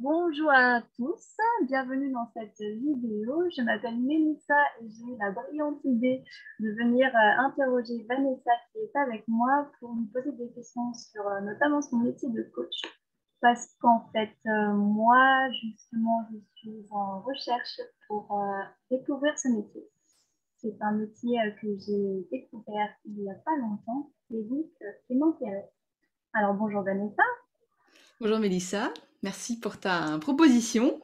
Bonjour à tous, bienvenue dans cette vidéo. Je m'appelle Mélissa et j'ai eu la brillante idée de venir interroger Vanessa qui est avec moi pour lui poser des questions sur notamment son métier de coach. Parce qu'en fait, moi, justement, je suis en recherche pour découvrir ce métier. C'est un métier que j'ai découvert il n'y a pas longtemps et donc qui m'intéresse. Alors bonjour Vanessa. Bonjour Mélissa, merci pour ta proposition.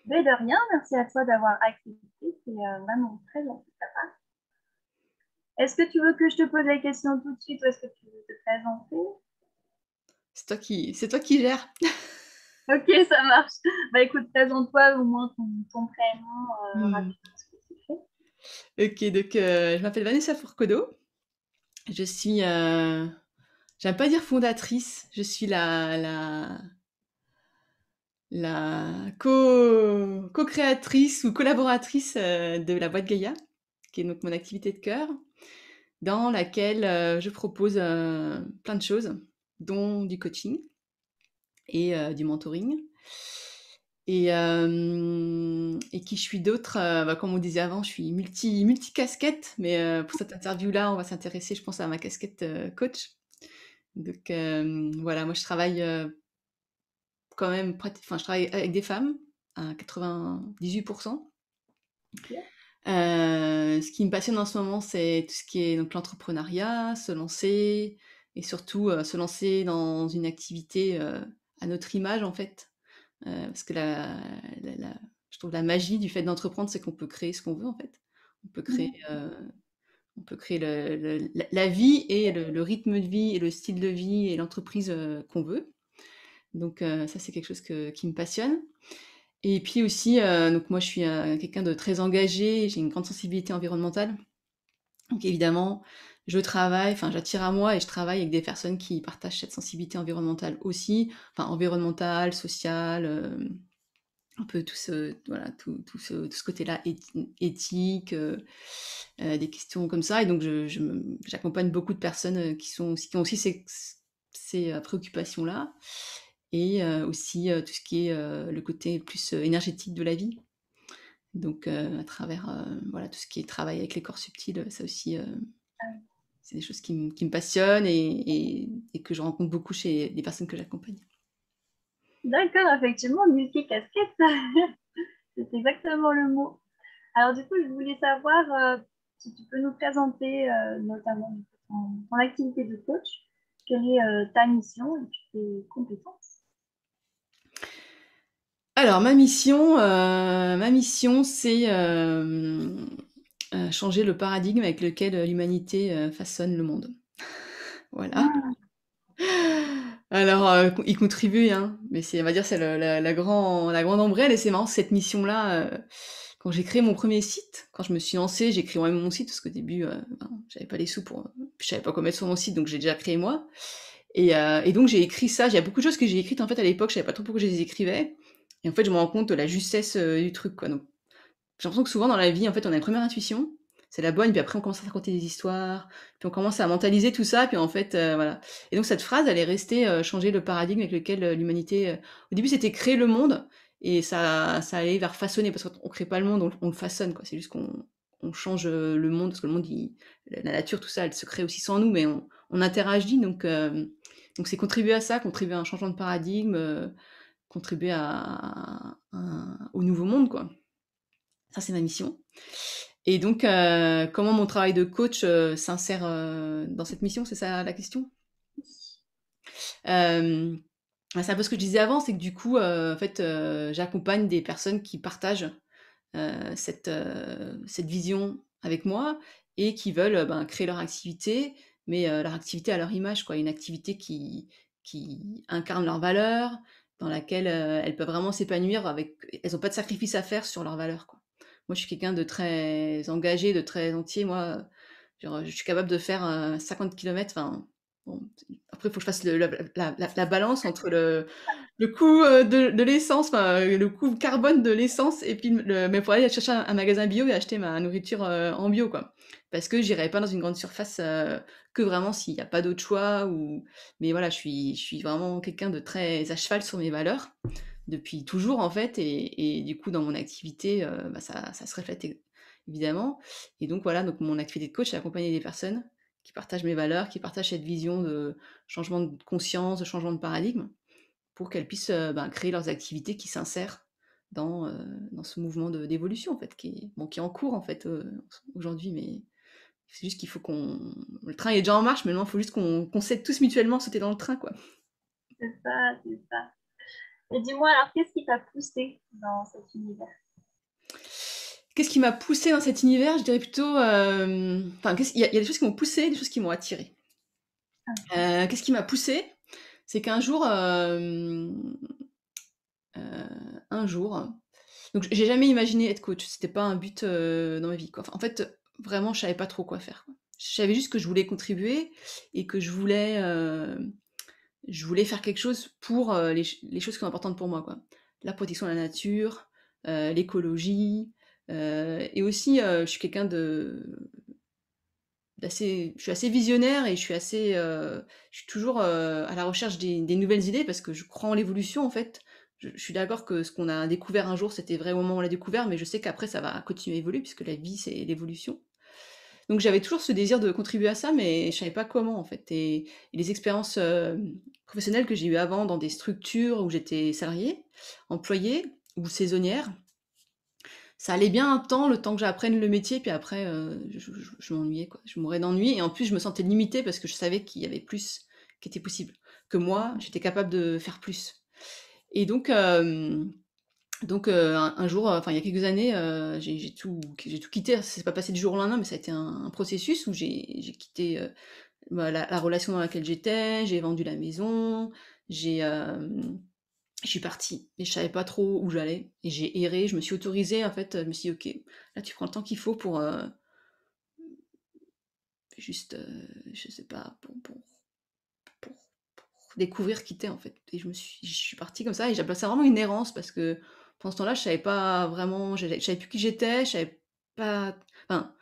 Mais de rien, merci à toi d'avoir accepté. C'est vraiment très gentil de ta part. Est-ce que tu veux que je te pose la question tout de suite ou est-ce que tu veux te présenter? C'est toi qui gères. Ok, ça marche. Bah écoute, présente-toi au moins ton prénom, Hmm. rapidement ce que tu fais. Ok, donc je m'appelle Vanessa Fourcodo. Je suis, j'aime pas dire fondatrice, je suis la co-créatrice ou collaboratrice de la boîte Gaïa, qui est donc mon activité de cœur, dans laquelle je propose plein de choses, dont du coaching et du mentoring. Et qui je suis d'autre? Bah, comme on disait avant, je suis multicasquette, mais pour cette interview-là, on va s'intéresser, je pense, à ma casquette, coach. Donc voilà, moi je travaille, quand même je travaille avec des femmes à 98. Ok. Ce qui me passionne en ce moment, c'est tout ce qui est donc l'entrepreneuriat, se lancer et surtout, se lancer dans une activité, à notre image, en fait. Parce que la je trouve la magie du fait d'entreprendre, c'est qu'on peut créer ce qu'on veut, en fait. On peut créer, Mhm. on peut créer la vie et le rythme de vie et le style de vie et l'entreprise, qu'on veut. Donc ça, c'est quelque chose qui me passionne. Et puis aussi, donc moi, je suis, quelqu'un de très engagé, j'ai une grande sensibilité environnementale. Donc évidemment, j'attire à moi et je travaille avec des personnes qui partagent cette sensibilité environnementale aussi, enfin environnementale, sociale, un peu tout ce côté-là éthique, des questions comme ça. Et donc j'accompagne beaucoup de personnes, qui ont aussi ces préoccupations-là et aussi, tout ce qui est, le côté plus, énergétique de la vie. Donc à travers, voilà, tout ce qui est travail avec les corps subtils, ça aussi, c'est des choses qui me passionnent et que je rencontre beaucoup chez les personnes que j'accompagne. D'accord, effectivement, multicasquette, c'est exactement le mot. Alors du coup, je voulais savoir si tu peux nous présenter notamment du coup, ton activité de coach, quelle est ta mission et puis tes compétences. Alors ma mission c'est, changer le paradigme avec lequel, l'humanité, façonne le monde. Voilà. Ah, Alors, y contribuer, hein, mais c'est on va dire c'est le la grande ombrelle et c'est marrant cette mission-là, quand j'ai créé mon premier site, quand je me suis lancée, j'ai créé moi-même mon site parce qu'au début, ben, j'avais pas les sous pour, je savais pas quoi mettre sur mon site donc j'ai déjà créé moi et donc j'ai écrit ça. Il y a beaucoup de choses que j'ai écrites en fait à l'époque, je savais pas trop pourquoi je les écrivais et en fait je me rends compte de la justesse, du truc quoi donc j'ai l'impression que souvent dans la vie, en fait, on a une première intuition, c'est la bonne, puis après on commence à se raconter des histoires, puis on commence à mentaliser tout ça, puis en fait, voilà. Et donc cette phrase, elle est restée, changer le paradigme avec lequel, l'humanité, au début c'était créer le monde et ça allait vers façonner parce qu'on crée pas le monde, on le façonne quoi. C'est juste qu'on change, le monde parce que le monde il la nature tout ça, elle se crée aussi sans nous, mais on interagit donc c'est contribuer à ça, contribuer à un changement de paradigme, contribuer au nouveau monde quoi. Ça, c'est ma mission. Et donc, comment mon travail de coach, s'insère, dans cette mission? C'est ça la question? Hem, Bah, c'est un peu ce que je disais avant, c'est que du coup, en fait, j'accompagne des personnes qui partagent, cette vision avec moi et qui veulent, ben, créer leur activité, mais leur activité à leur image, quoi. Une activité qui incarne leurs valeurs, dans laquelle, elles peuvent vraiment s'épanouir avec elles ont pas de sacrifice à faire sur leurs valeurs, quoi. Moi, je suis quelqu'un de très engagé, de très entier. Moi, genre, je suis capable de faire, 50 kilomètres, enfin, bon, après, il faut que je fasse la balance entre le coût, de l'essence, enfin, le coût carbone de l'essence et puis mais pour aller chercher un magasin bio et acheter ma nourriture, en bio, quoi. Parce que j'irai pas dans une grande surface, que vraiment s'il y a pas d'autre choix ou mais voilà, je suis vraiment quelqu'un de très à cheval sur mes valeurs. depuis toujours en fait et du coup dans mon activité, bah, ça se reflète évidemment et donc voilà, donc mon activité de coach, c'est accompagner des personnes qui partagent mes valeurs, qui partagent cette vision de changement de conscience, de changement de paradigme pour qu'elles puissent, ben, créer leurs activités qui s'insèrent dans ce mouvement d'évolution en fait qui est en cours en fait, aujourd'hui mais c'est juste qu'il faut qu'on le train est déjà en marche, maintenant il faut juste qu'on s'aide tous mutuellement à sauter dans le train, quoi. C'est ça, c'est ça. Et dis-moi, alors, qu'est-ce qui t'a poussé dans cet univers? Qu'est-ce qui m'a poussée dans cet univers? Je dirais plutôt, enfin, il y a des choses qui m'ont poussée, des choses qui m'ont attirée. Ok. Qu'est-ce qui m'a poussée? C'est qu'un jour, un jour donc j'ai jamais imaginé être coach, c'était pas un but, dans ma vie, quoi. Enfin, en fait, vraiment, je savais pas trop quoi faire, quoi. Je savais juste que je voulais contribuer et que je voulais faire quelque chose pour, les choses qui sont importantes pour moi, quoi. La protection de la nature, l'écologie, et aussi, je suis quelqu'un je suis assez visionnaire et je suis toujours, à la recherche des nouvelles idées parce que je crois en l'évolution, en fait. Je suis d'accord que ce qu'on a découvert un jour, c'était vrai au moment où on l'a découvert, mais je sais qu'après ça va continuer à évoluer puisque la vie, c'est l'évolution. Donc j'avais toujours ce désir de contribuer à ça, mais je savais pas comment, en fait et les expériences, professionnelles que j'ai eues avant dans des structures où j'étais salariée, employée ou saisonnière, ça allait bien un temps, le temps que j'apprenne le métier, puis après, je m'ennuyais, quoi. Je mourais d'ennui et en plus, je me sentais limitée parce que je savais qu'il y avait plus qui était possible. Que moi, j'étais capable de faire plus et un jour, enfin, il y a quelques années, j'ai tout quitté. Ça s'est pas passé du jour au lendemain, mais ça a été un processus où j'ai quitté, bah, la relation dans laquelle j'étais, j'ai vendu la maison, j'ai, je suis partie et je savais pas trop où j'allais et j'ai erré. Je me suis autorisée en fait, je me suis dit: «OK, là tu prends le temps qu'il faut pour, juste, je sais pas, pour découvrir qui tu en fait» et je suis partie comme ça et j'appelle ça vraiment une errance parce que pendant ce temps-là, je savais pas vraiment, je savais plus qui j'étais, je savais pas enfin,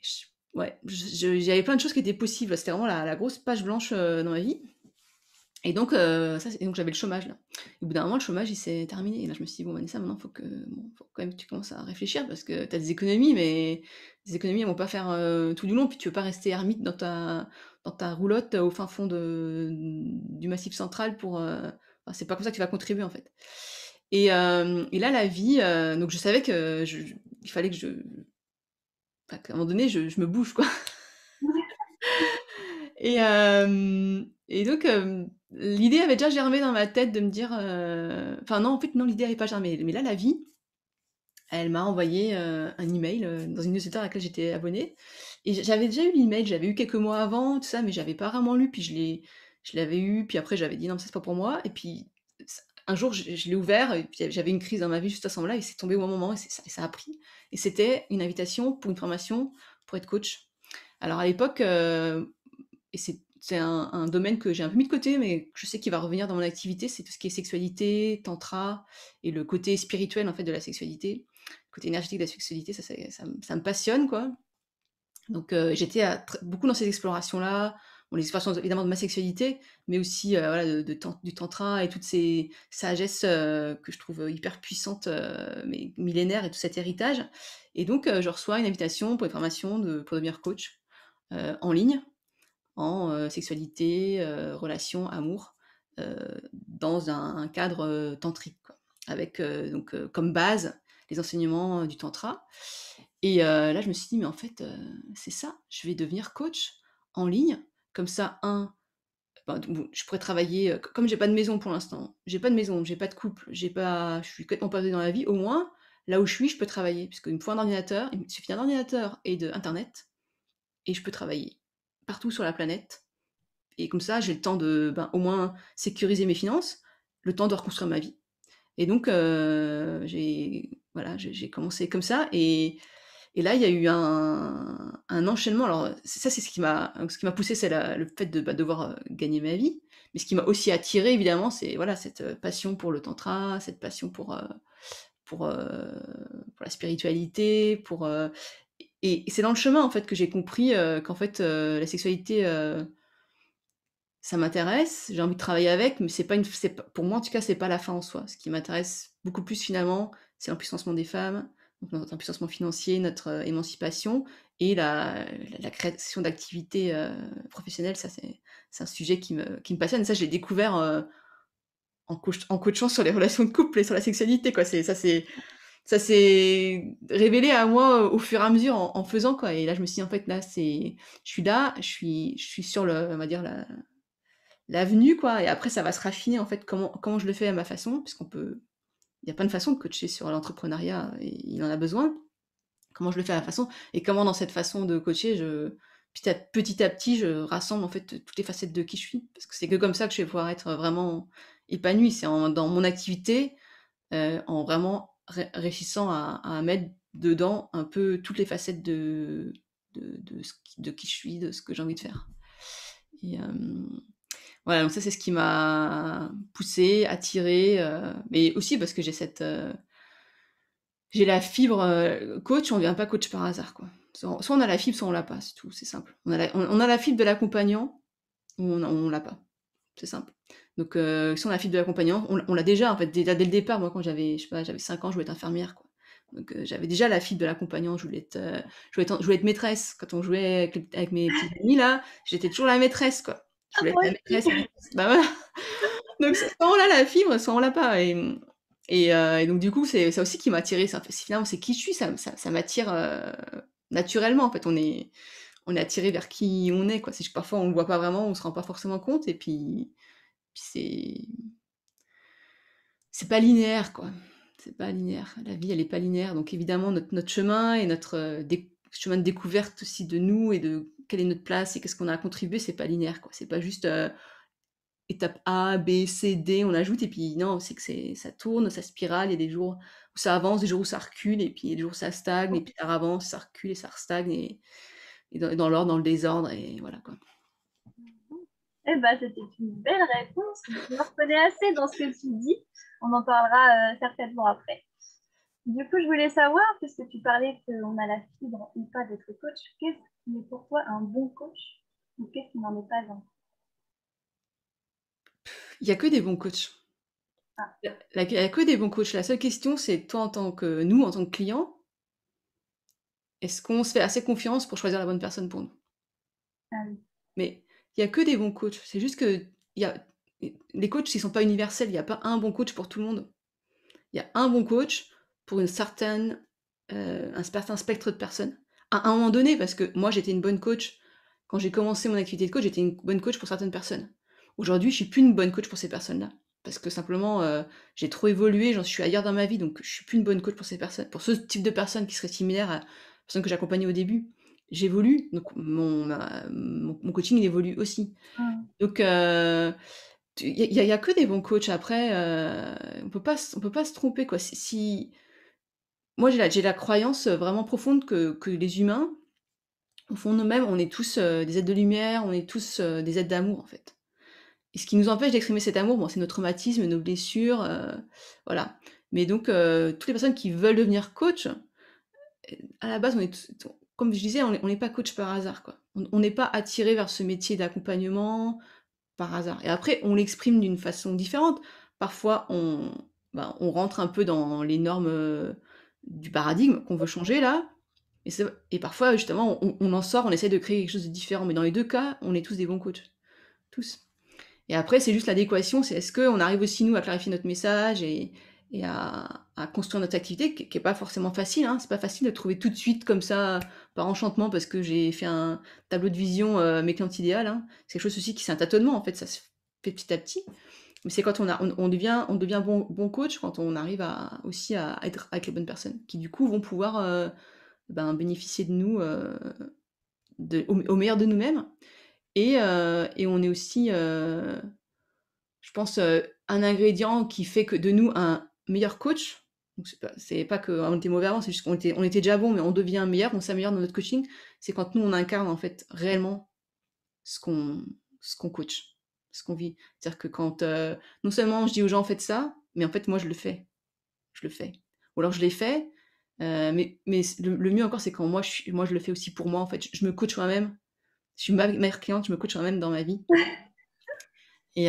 j ouais, il y avait plein de choses qui étaient possibles. C'était vraiment la grosse page blanche, dans ma vie. Et donc, donc j'avais le chômage là. Et au bout d'un moment, le chômage, il s'est terminé. Et là, je me suis dit: «Bon, Vanessa, maintenant, faut quand même que tu commences à réfléchir parce que tu as des économies, mais les économies, elles vont pas faire, tout du long. Puis tu veux pas rester ermite dans ta roulotte au fin fond du Massif central pour, enfin, c'est pas comme ça que tu vas contribuer, en fait». Et là, la vie, donc je savais que il fallait que enfin, qu'à un moment donné, je me bouge, quoi. Et donc, l'idée avait déjà germé dans ma tête de me dire, enfin non, en fait, non, l'idée avait pas germé. Mais là, la vie, elle m'a envoyé, un email, dans une newsletter à laquelle j'étais abonnée et j'avais déjà eu l'email, j'avais eu quelques mois avant, tout ça, mais j'avais pas vraiment lu, puis je l'avais eu, puis après j'avais dit: «Non, ça c'est pas pour moi» et puis un jour, je l'ai ouvert et puis j'avais une crise dans ma vie juste à ce moment-là et c'est tombé au bon moment et ça a pris et c'était une invitation pour une formation pour être coach. Alors à l'époque, et c'est un domaine que j'ai un peu mis de côté, mais que je sais qu'il va revenir dans mon activité, c'est tout ce qui est sexualité, tantra et le côté spirituel, en fait, de la sexualité. Le côté énergétique de la sexualité, ça me passionne, quoi. Donc j'étais à beaucoup dans ces explorations-là. Bon, les explorations évidemment de ma sexualité, mais aussi, voilà, du tantra et toutes ces sagesses, que je trouve, hyper puissantes, mais millénaires et tout cet héritage et donc je reçois une invitation pour une formation pour devenir coach, en ligne en, sexualité, relations, amour, dans un cadre, tantrique quoi. Avec, donc, comme base, les enseignements, du tantra et là je me suis dit: «Mais en fait, c'est ça, je vais devenir coach en ligne». Comme ça, ben, bon, je pourrais travailler, comme j'ai pas de maison pour l'instant, j'ai pas de maison, j'ai pas de couple, je suis complètement perdue dans la vie, au moins, là où je suis, je peux travailler puisqu'il me faut un ordinateur, il me suffit d'un ordinateur et d'internet et je peux travailler partout sur la planète et comme ça, j'ai le temps de, ben, au moins sécuriser mes finances, le temps de reconstruire ma vie. Et donc, j'ai commencé comme ça et là, il y a eu un enchaînement. Alors, ça, c'est ce qui m'a poussé, c'est le fait de, bah, devoir, gagner ma vie. Mais ce qui m'a aussi attiré évidemment, c'est voilà, cette, passion pour le tantra, cette passion pour, pour la spiritualité, et c'est dans le chemin, en fait, que j'ai compris, qu'en fait, la sexualité, ça m'intéresse, j'ai envie de travailler avec, mais c'est pas pour moi en tout cas, c'est pas la fin en soi. Ce qui m'intéresse beaucoup plus finalement, c'est l'empuissancement des femmes, donc notre empuissancement financier, notre, émancipation et la création d'activités, professionnelles. Ça c'est un sujet qui me passionne. Ça je l'ai découvert, en coachant sur les relations de couple et sur la sexualité quoi. Ça s'est révélé à moi au fur et à mesure en faisant quoi et là je me suis dit: «En fait là je suis sur le on va dire l'avenue quoi et après ça va se raffiner en fait comment je le fais à ma façon». Puisqu'on peut il y a plein de façons de coacher sur l'entrepreneuriat et il en a besoin. Comment je le fais à ma façon et comment dans cette façon de coacher petit à petit je rassemble en fait toutes les facettes de qui je suis. Parce que c'est que comme ça que je vais pouvoir être vraiment épanouie. C'est dans mon activité, en vraiment réussissant à mettre dedans un peu toutes les facettes de qui je suis, de ce que j'ai envie de faire et voilà, donc ça, c'est ce qui m'a poussée, attirée, mais aussi parce que j'ai la fibre, coach, on devient pas coach par hasard, quoi. Soit on a la fibre, soit on l'a pas, c'est tout, c'est simple. On a la fibre de l'accompagnant ou on l'a pas, c'est simple. Donc si on a la fibre de l'accompagnant, on l'a déjà, en fait, déjà dès le départ. Moi, quand j'avais, je sais pas, j'avais 5 ans, je voulais être infirmière, quoi. Donc j'avais déjà la fibre de l'accompagnant, je voulais être maîtresse. Quand on jouait avec mes petits amis là, j'étais toujours la maîtresse, quoi. Je Ah, voulais être moi la aussi. maîtresse. Bah, voilà. Donc soit on a la fibre, soit on l'a pas et donc du coup, c'est ça aussi qui m'a attirée, ça fait finalement, c'est qui je suis, ça m'attire, naturellement, en fait. On est attiré vers qui on est, quoi. C'est juste parfois on le voit pas vraiment, on se rend pas forcément compte et puis c'est pas linéaire, quoi. C'est pas linéaire. La vie, elle est pas linéaire, donc évidemment notre chemin et notre, chemin de découverte aussi de nous et de quelle est notre place et qu'est-ce qu'on a à contribuer, c'est pas linéaire, quoi. C'est pas juste, étape A, B, C, D, on ajoute et puis non, c'est que ça tourne, ça spirale, il y a des jours où ça avance, des jours où ça recule et puis il y a des jours où ça stagne et puis ça avance, ça recule et ça restagne et dans l'ordre, dans le désordre et voilà, quoi. Eh ben, c'était une belle réponse. Je me reconnais assez dans ce que tu dis. On en parlera certainement après. Du coup, je voulais savoir, puisque tu parlais qu'on a la fibre ou pas d'être coach, qu'est-ce qui est pour toi un bon coach ou qu'est-ce qui n'en est pas un? Il y a que des bons coachs. Ah, Il y a que des bons coachs. La seule question, c'est toi en tant que client, est-ce qu'on se fait assez confiance pour choisir la bonne personne pour nous? ah oui. Mais il y a que des bons coachs. C'est juste que il y a les coachs, ils sont pas universels. Il y a pas un bon coach pour tout le monde. Il y a un bon coach pour un certain spectre de personnes. À un moment donné, parce que moi, j'étais une bonne coach quand j'ai commencé mon activité de coach, j'étais une bonne coach pour certaines personnes. Aujourd'hui, je suis plus une bonne coach pour ces personnes-là. Parce que simplement, j'ai trop évolué, j'en suis ailleurs dans ma vie, donc je suis plus une bonne coach pour ces personnes. Pour ce type de personnes qui seraient similaires à la personne que j'accompagnais au début, j'évolue, donc mon coaching, il évolue aussi. Hum, Donc il y a que des bons coachs. Après, on peut pas se tromper, quoi. Si moi, j'ai la croyance, vraiment profonde que les humains, au fond de nous-mêmes, on est tous, des êtres de lumière, on est tous, des êtres d'amour, en fait. Et ce qui nous empêche d'exprimer cet amour, bon, c'est nos traumatismes, nos blessures, voilà. Mais donc toutes les personnes qui veulent devenir coach, à la base, on est tous comme je disais, on n'est pas coach par hasard, quoi. On n'est pas attiré vers ce métier d'accompagnement par hasard et après on l'exprime d'une façon différente. Parfois on rentre un peu dans les normes, du paradigme qu'on veut changer là et parfois justement on en sort, on essaie de créer quelque chose de différent, mais dans les 2 cas, on est tous des bons coachs, tous. Et après c'est juste l'adéquation, c'est est-ce qu'on arrive aussi nous à clarifier notre message et à construire notre activité qui est pas forcément facile, hein. C'est pas facile de trouver tout de suite comme ça par enchantement parce que j'ai fait un tableau de vision, mes clientes idéales, hein. C'est quelque chose aussi qui c'est un tâtonnement en fait, ça se fait petit à petit. Mais c'est quand on devient bon coach quand on arrive aussi à être avec les bonnes personnes qui du coup vont pouvoir, ben, bénéficier de nous, au meilleur de nous-mêmes et on est aussi, je pense, un ingrédient qui fait que de nous un meilleur coach. Donc c'est pas qu'on était mauvais avant, c'est juste on était déjà bon, mais on devient meilleur, on s'améliore dans notre coaching. C'est quand nous on incarne en fait réellement ce qu'on ce qu'on coach, ce qu'on vit. C'est-à-dire que quand, non seulement je dis aux gens: «Faites ça», mais en fait moi je le fais, je le fais. Ou alors je l'ai fait, mais le mieux encore c'est quand moi je le fais aussi pour moi en fait. Je me coach moi-même, je suis ma meilleure cliente, je me coach moi-même dans ma vie Et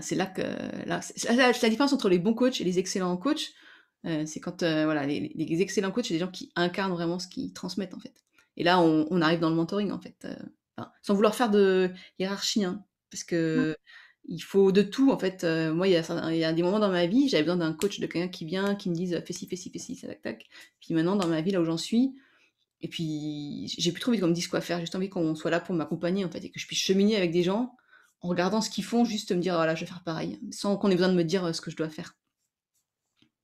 c'est là que là, c'est la différence entre les bons coachs et les excellents coachs, c'est quand, voilà, les excellents coachs, c'est des gens qui incarnent vraiment ce qu'ils transmettent, en fait. Et là, on arrive dans le mentoring, en fait, enfin, sans vouloir faire de hiérarchie, hein, parce Mmh. que il faut de tout, en fait. Moi, il y a des moments dans ma vie, j'avais besoin d'un coach, de quelqu'un qui vient, qui me dise: «Fais ci, fais ci, fais ci», tac, tac. Puis maintenant, dans ma vie, là où j'en suis, et puis j'ai plus trop envie qu'on me dise quoi faire, j'ai juste envie qu'on soit là pour m'accompagner, en fait, et que je puisse cheminer avec des gens en regardant ce qu'ils font, juste me dire: «Voilà, je vais faire pareil», sans qu'on ait besoin de me dire, ce que je dois faire.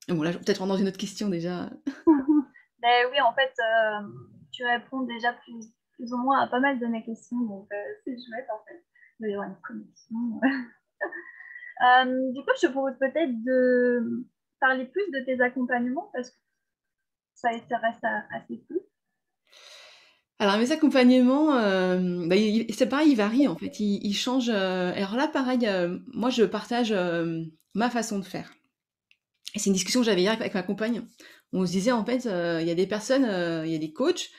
Et bon là, je vais peut-être rentrer dans une autre question déjà. Mais oui, en fait, tu réponds déjà plus ou moins à pas mal de mes questions, donc c'est chouette en fait. Il va y avoir une connexion. Du coup, je te propose peut-être de parler plus de tes accompagnements parce que ça reste assez peu. Alors mes accompagnements, bah, c'est pareil, ils varient en fait, ils changent, alors là pareil, moi je partage, ma façon de faire. Et c'est une discussion que j'avais hier avec ma compagne. On se disait en fait, il y a des personnes, il y a des coachs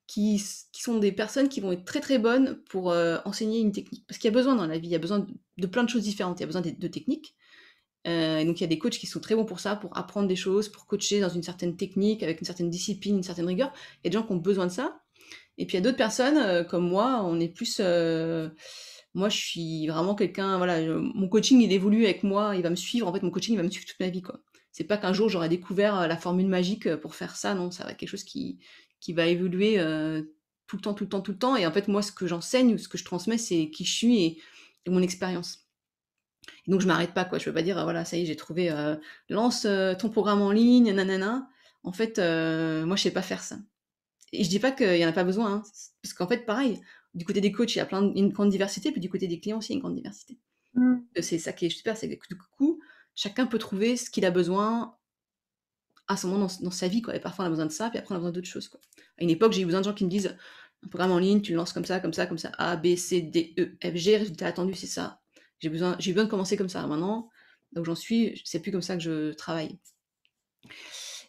qui sont des personnes qui vont être très, très bonnes pour, enseigner une technique. Parce qu'il y a besoin dans la vie, il y a besoin de plein de choses différentes. Il y a besoin de techniques, et donc il y a des coachs qui sont très bons pour ça, pour apprendre des choses, pour coacher dans une certaine technique, avec une certaine discipline, une certaine rigueur. Il y a des gens qui ont besoin de ça. Et puis il y a d'autres personnes, comme moi, on est plus, moi je suis vraiment quelqu'un, voilà, mon coaching il évolue avec moi, il va me suivre, en fait mon coaching il va me suivre toute ma vie, quoi. C'est pas qu'un jour j'aurai découvert, la formule magique, pour faire ça, non, ça va être quelque chose qui va évoluer, tout le temps, tout le temps, tout le temps, et en fait moi ce que j'enseigne ou ce que je transmets, c'est qui je suis et mon expérience. Et donc je m'arrête pas, quoi. Je peux pas dire: «Voilà, ça y est, j'ai trouvé, lance, ton programme en ligne, nanana». En fait, moi je sais pas faire ça. Et je dis pas qu'il y en a pas besoin, hein, parce qu'en fait, pareil, du côté des coachs, il y a une grande diversité, puis du côté des clients aussi, il y a une grande diversité. Mm. C'est ça qui est super, c'est que du coup, chacun peut trouver ce qu'il a besoin à ce moment dans sa vie, quoi. Et parfois, on a besoin de ça, puis après, on a besoin d'autres choses, quoi. À une époque, j'ai eu besoin de gens qui me disent: «Un programme en ligne, tu le lances comme ça, comme ça, comme ça, A, B, C, D, E, F, G, résultat attendu, c'est ça». J'ai eu besoin de commencer comme ça. Maintenant, là où j'en suis, c'est plus comme ça que je travaille.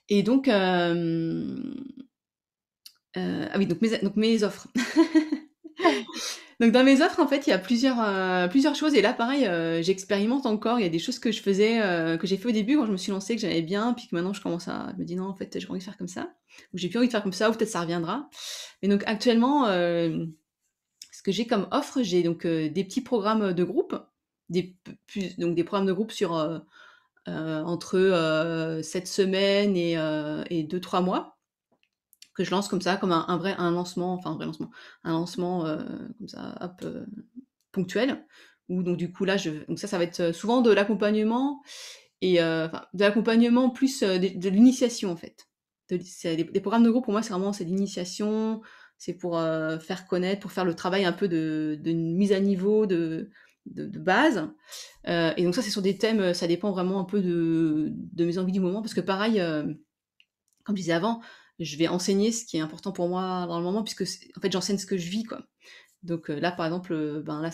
Et donc, ah oui, donc mes offres. Donc dans mes offres, en fait, il y a plusieurs choses, et là pareil, j'expérimente encore. Il y a des choses que je faisais, que j'ai fait au début quand je me suis lancée, que j'aimais bien, puis que maintenant je me dis: «Non, en fait, j'ai pas envie de faire comme ça», ou «J'ai plus envie de faire comme ça», ou peut-être ça reviendra. Mais donc actuellement, ce que j'ai comme offre, j'ai donc, des petits programmes de groupe, donc des programmes de groupe sur, entre, 7 semaines et 2-3 mois, que je lance comme ça, comme un lancement, enfin un vrai lancement, un lancement, comme ça, hop, ponctuel. Où donc du coup là, donc ça va être, souvent de l'accompagnement, et enfin de l'accompagnement plus, de l'initiation en fait. C'est des programmes de groupe pour moi, c'est l'initiation, c'est pour, faire connaître, pour faire le travail un peu de mise à niveau de base. Et donc ça, c'est sur des thèmes, ça dépend vraiment un peu de mes envies du moment, parce que pareil, comme je disais avant, je vais enseigner ce qui est important pour moi dans le moment, puisque en fait, j'enseigne ce que je vis, quoi. Donc là, par exemple, ben, là,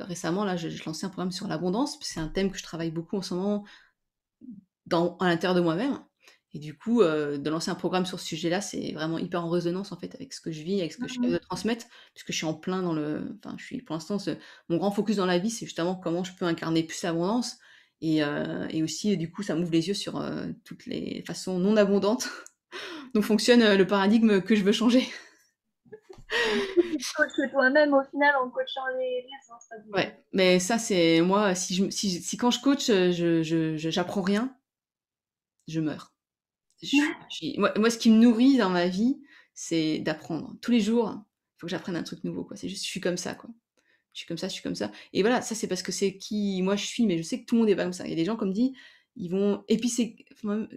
récemment, là, je lançais un programme sur l'abondance. C'est un thème que je travaille beaucoup en ce moment à l'intérieur de moi-même, et du coup, de lancer un programme sur ce sujet-là, c'est vraiment hyper en résonance, en fait, avec ce que je vis, avec ce que je suis capable de transmettre, puisque je suis en plein dans enfin, je suis pour l'instant, mon grand focus dans la vie, c'est justement comment je peux incarner plus l'abondance, et aussi, du coup, ça m'ouvre les yeux sur, toutes les façons non abondantes dont fonctionne, le paradigme que je veux changer. Du coup, tu te coaches toi-même au final en coachant les autres, du coup. Ouais, mais ça, c'est moi, si quand je coach, j'apprends rien, je meurs. Moi, ce qui me nourrit dans ma vie, c'est d'apprendre. Tous les jours, il faut que j'apprenne un truc nouveau, quoi. C'est juste, je suis comme ça, quoi. Je suis comme ça, je suis comme ça. Et voilà, ça, c'est parce que c'est qui moi je suis, mais je sais que tout le monde est pas comme ça. Il y a des gens, comme dit, ils vont épicer, enfin,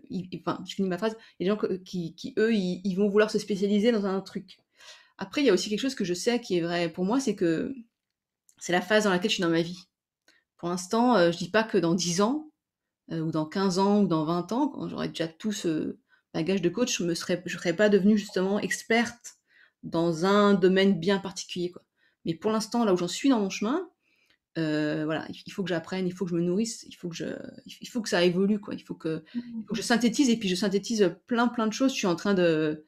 je finis ma phrase, il y a des gens qui eux, ils vont vouloir se spécialiser dans un truc. Après, il y a aussi quelque chose que je sais qui est vrai pour moi, c'est que c'est la phase dans laquelle je suis dans ma vie. Pour l'instant, je dis pas que dans 10 ans, ou dans 15 ans, ou dans 20 ans, quand j'aurai déjà tout ce bagage de coach, je serais pas devenue justement experte dans un domaine bien particulier, quoi. Mais pour l'instant, là où j'en suis dans mon chemin, voilà, il faut que j'apprenne, il faut que je me nourrisse, il faut que ça évolue, quoi. Il faut que je synthétise, et puis je synthétise plein, plein de choses. Je suis en train de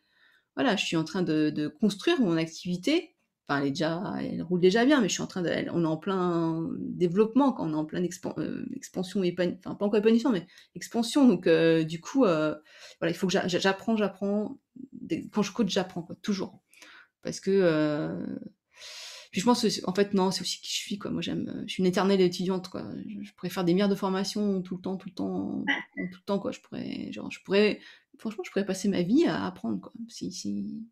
construire mon activité, enfin, elle roule déjà bien, mais je suis en train de on est en plein développement, quoi, on est en pleine expansion enfin, pas encore épanouissement, mais expansion, donc du coup, voilà, il faut que j'apprends. Quand je coach, j'apprends, quoi, toujours. Parce que, puis je pense que en fait, non, c'est aussi qui je suis, quoi. Moi, je suis une éternelle étudiante, quoi. Je pourrais faire des milliards de formations tout le temps, tout le temps, tout le temps, quoi. Franchement, je pourrais passer ma vie à apprendre, quoi. Si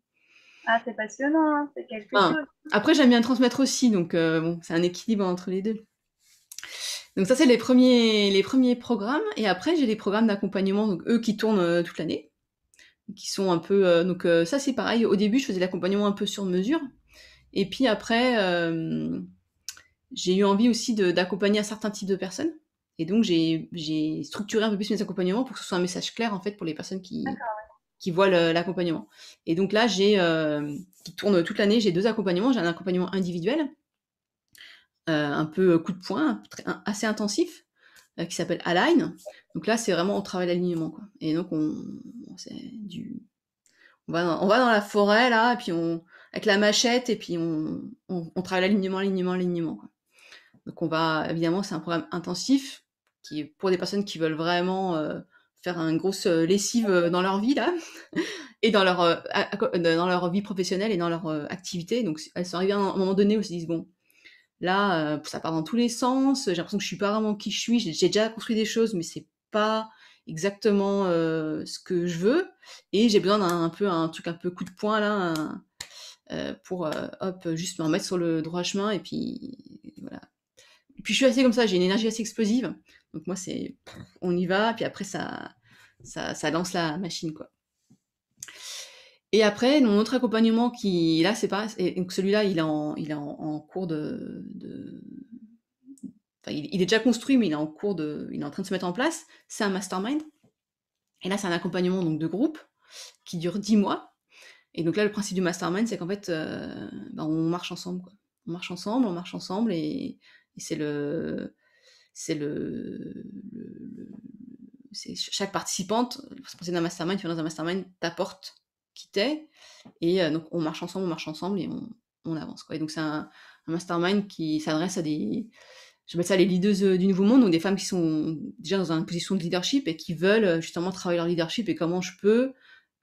Ah, c'est passionnant, hein, c'est quelque Enfin, chose. après, j'aime bien transmettre aussi, donc bon, c'est un équilibre entre les deux. Donc ça, c'est les premiers programmes. Et après, j'ai des programmes d'accompagnement, donc eux qui tournent toute l'année, qui sont un peu. Donc ça, c'est pareil. Au début, je faisais l'accompagnement un peu sur mesure. Et puis après, j'ai eu envie aussi d'accompagner un certain type de personnes. Et donc, j'ai structuré un peu plus mes accompagnements pour que ce soit un message clair, en fait, pour les personnes qui voient l'accompagnement. Et donc là, qui tourne toute l'année, j'ai 2 accompagnements. J'ai un accompagnement individuel, un peu coup de poing, assez intensif, qui s'appelle Align. Donc là, c'est vraiment on travaille l'alignement, quoi. Et donc c'est on va dans la forêt là, et puis avec la machette, et puis on travaille l'alignement, alignement, alignement, quoi. Donc évidemment, c'est un programme intensif qui est pour des personnes qui veulent vraiment faire une grosse lessive dans leur vie là, et dans leur vie professionnelle et dans leur activité. Donc elles sont arrivées à un moment donné où elles se disent bon, là, ça part dans tous les sens, j'ai l'impression que je suis pas vraiment qui je suis, j'ai déjà construit des choses, mais c'est pas exactement ce que je veux, et j'ai besoin un truc un peu coup de poing là, pour hop, juste me remettre sur le droit chemin, et puis voilà. Et puis je suis assez comme ça, j'ai une énergie assez explosive, donc moi c'est on y va, puis après ça lance la machine, quoi. Et après, mon autre accompagnement qui là c'est pareil, et donc celui-là il est en cours enfin, il est déjà construit, mais il est en train de se mettre en place. C'est un mastermind. Et là, c'est un accompagnement donc de groupe qui dure 10 mois. Et donc là, le principe du mastermind, c'est qu'en fait, on marche ensemble, quoi. On marche ensemble, et c'est c'est chaque participante, c'est penser d'un mastermind, tu vas dans un mastermind, t'apportes qui t'es, et donc on marche ensemble, et on avance, quoi. Et donc c'est un mastermind qui s'adresse à j'appelle ça les leaders du nouveau monde, donc des femmes qui sont déjà dans une position de leadership et qui veulent justement travailler leur leadership, et comment je peux,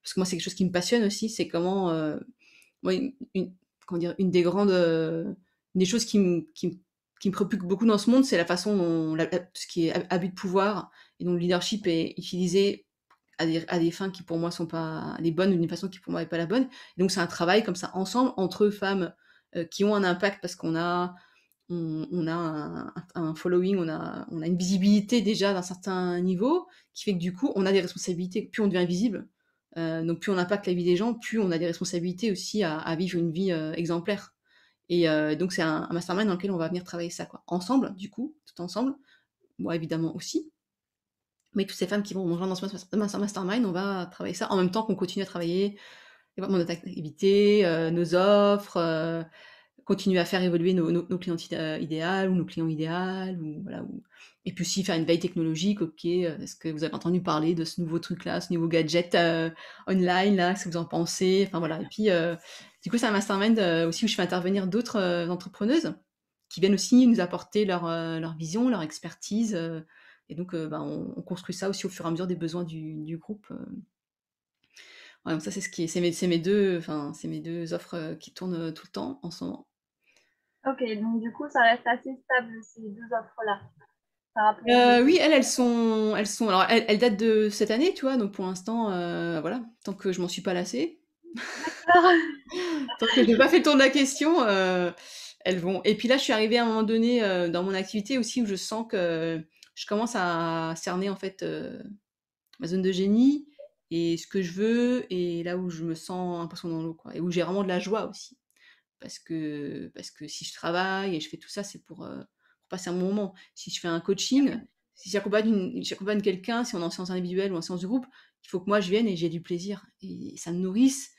parce que moi c'est quelque chose qui me passionne aussi, c'est comment, moi comment dire, une des choses qui me préoccupe beaucoup dans ce monde, c'est la façon dont ce qui est abus de pouvoir, et dont le leadership est utilisé à des fins qui pour moi sont pas les bonnes, ou d'une façon qui pour moi est pas la bonne. Et donc c'est un travail comme ça ensemble entre femmes qui ont un impact, parce qu'on a un following, on a une visibilité déjà d'un certain niveau, qui fait que du coup, on a des responsabilités. Plus on devient visible, donc plus on impacte la vie des gens, plus on a des responsabilités aussi à vivre une vie exemplaire. Et donc c'est un mastermind dans lequel on va venir travailler ça, quoi. Ensemble, du coup, tout ensemble. Moi, évidemment aussi. Mais toutes ces femmes qui vont nous rejoindre dans ce mastermind, on va travailler ça en même temps qu'on continue à travailler notre activité, nos offres, continuer à faire évoluer nos clientes idéales, ou nos clients idéal, ou voilà, et puis aussi faire une veille technologique. OK, est-ce que vous avez entendu parler de ce nouveau truc-là, ce nouveau gadget online là, qu'est-ce que vous en pensez? Enfin voilà. Et puis du coup, c'est un mastermind aussi où je fais intervenir d'autres entrepreneuses qui viennent aussi nous apporter leur vision, leur expertise, et donc on construit ça aussi au fur et à mesure des besoins du groupe. Ouais, donc ça, c'est mes deux offres qui tournent tout le temps en ce moment. Ok, donc du coup, ça reste assez stable ces deux offres-là par rapport aux besoins. Oui, elles sont alors elles datent de cette année, tu vois? Donc pour l'instant, voilà, tant que je m'en suis pas lassée, tant que j'ai pas fait le tour de la question, elles vont. Et puis là, je suis arrivée à un moment donné, dans mon activité aussi, où je sens que je commence à cerner, en fait, ma zone de génie, et ce que je veux, et là où je me sens un poisson dans l'eau, quoi, et où j'ai vraiment de la joie aussi. Parce que si je travaille et je fais tout ça, c'est pour passer un bon moment. Si je fais un coaching, si j'accompagne quelqu'un, si on est en séance individuelle ou en séance de groupe, il faut que moi je vienne et j'ai du plaisir et ça me nourrisse,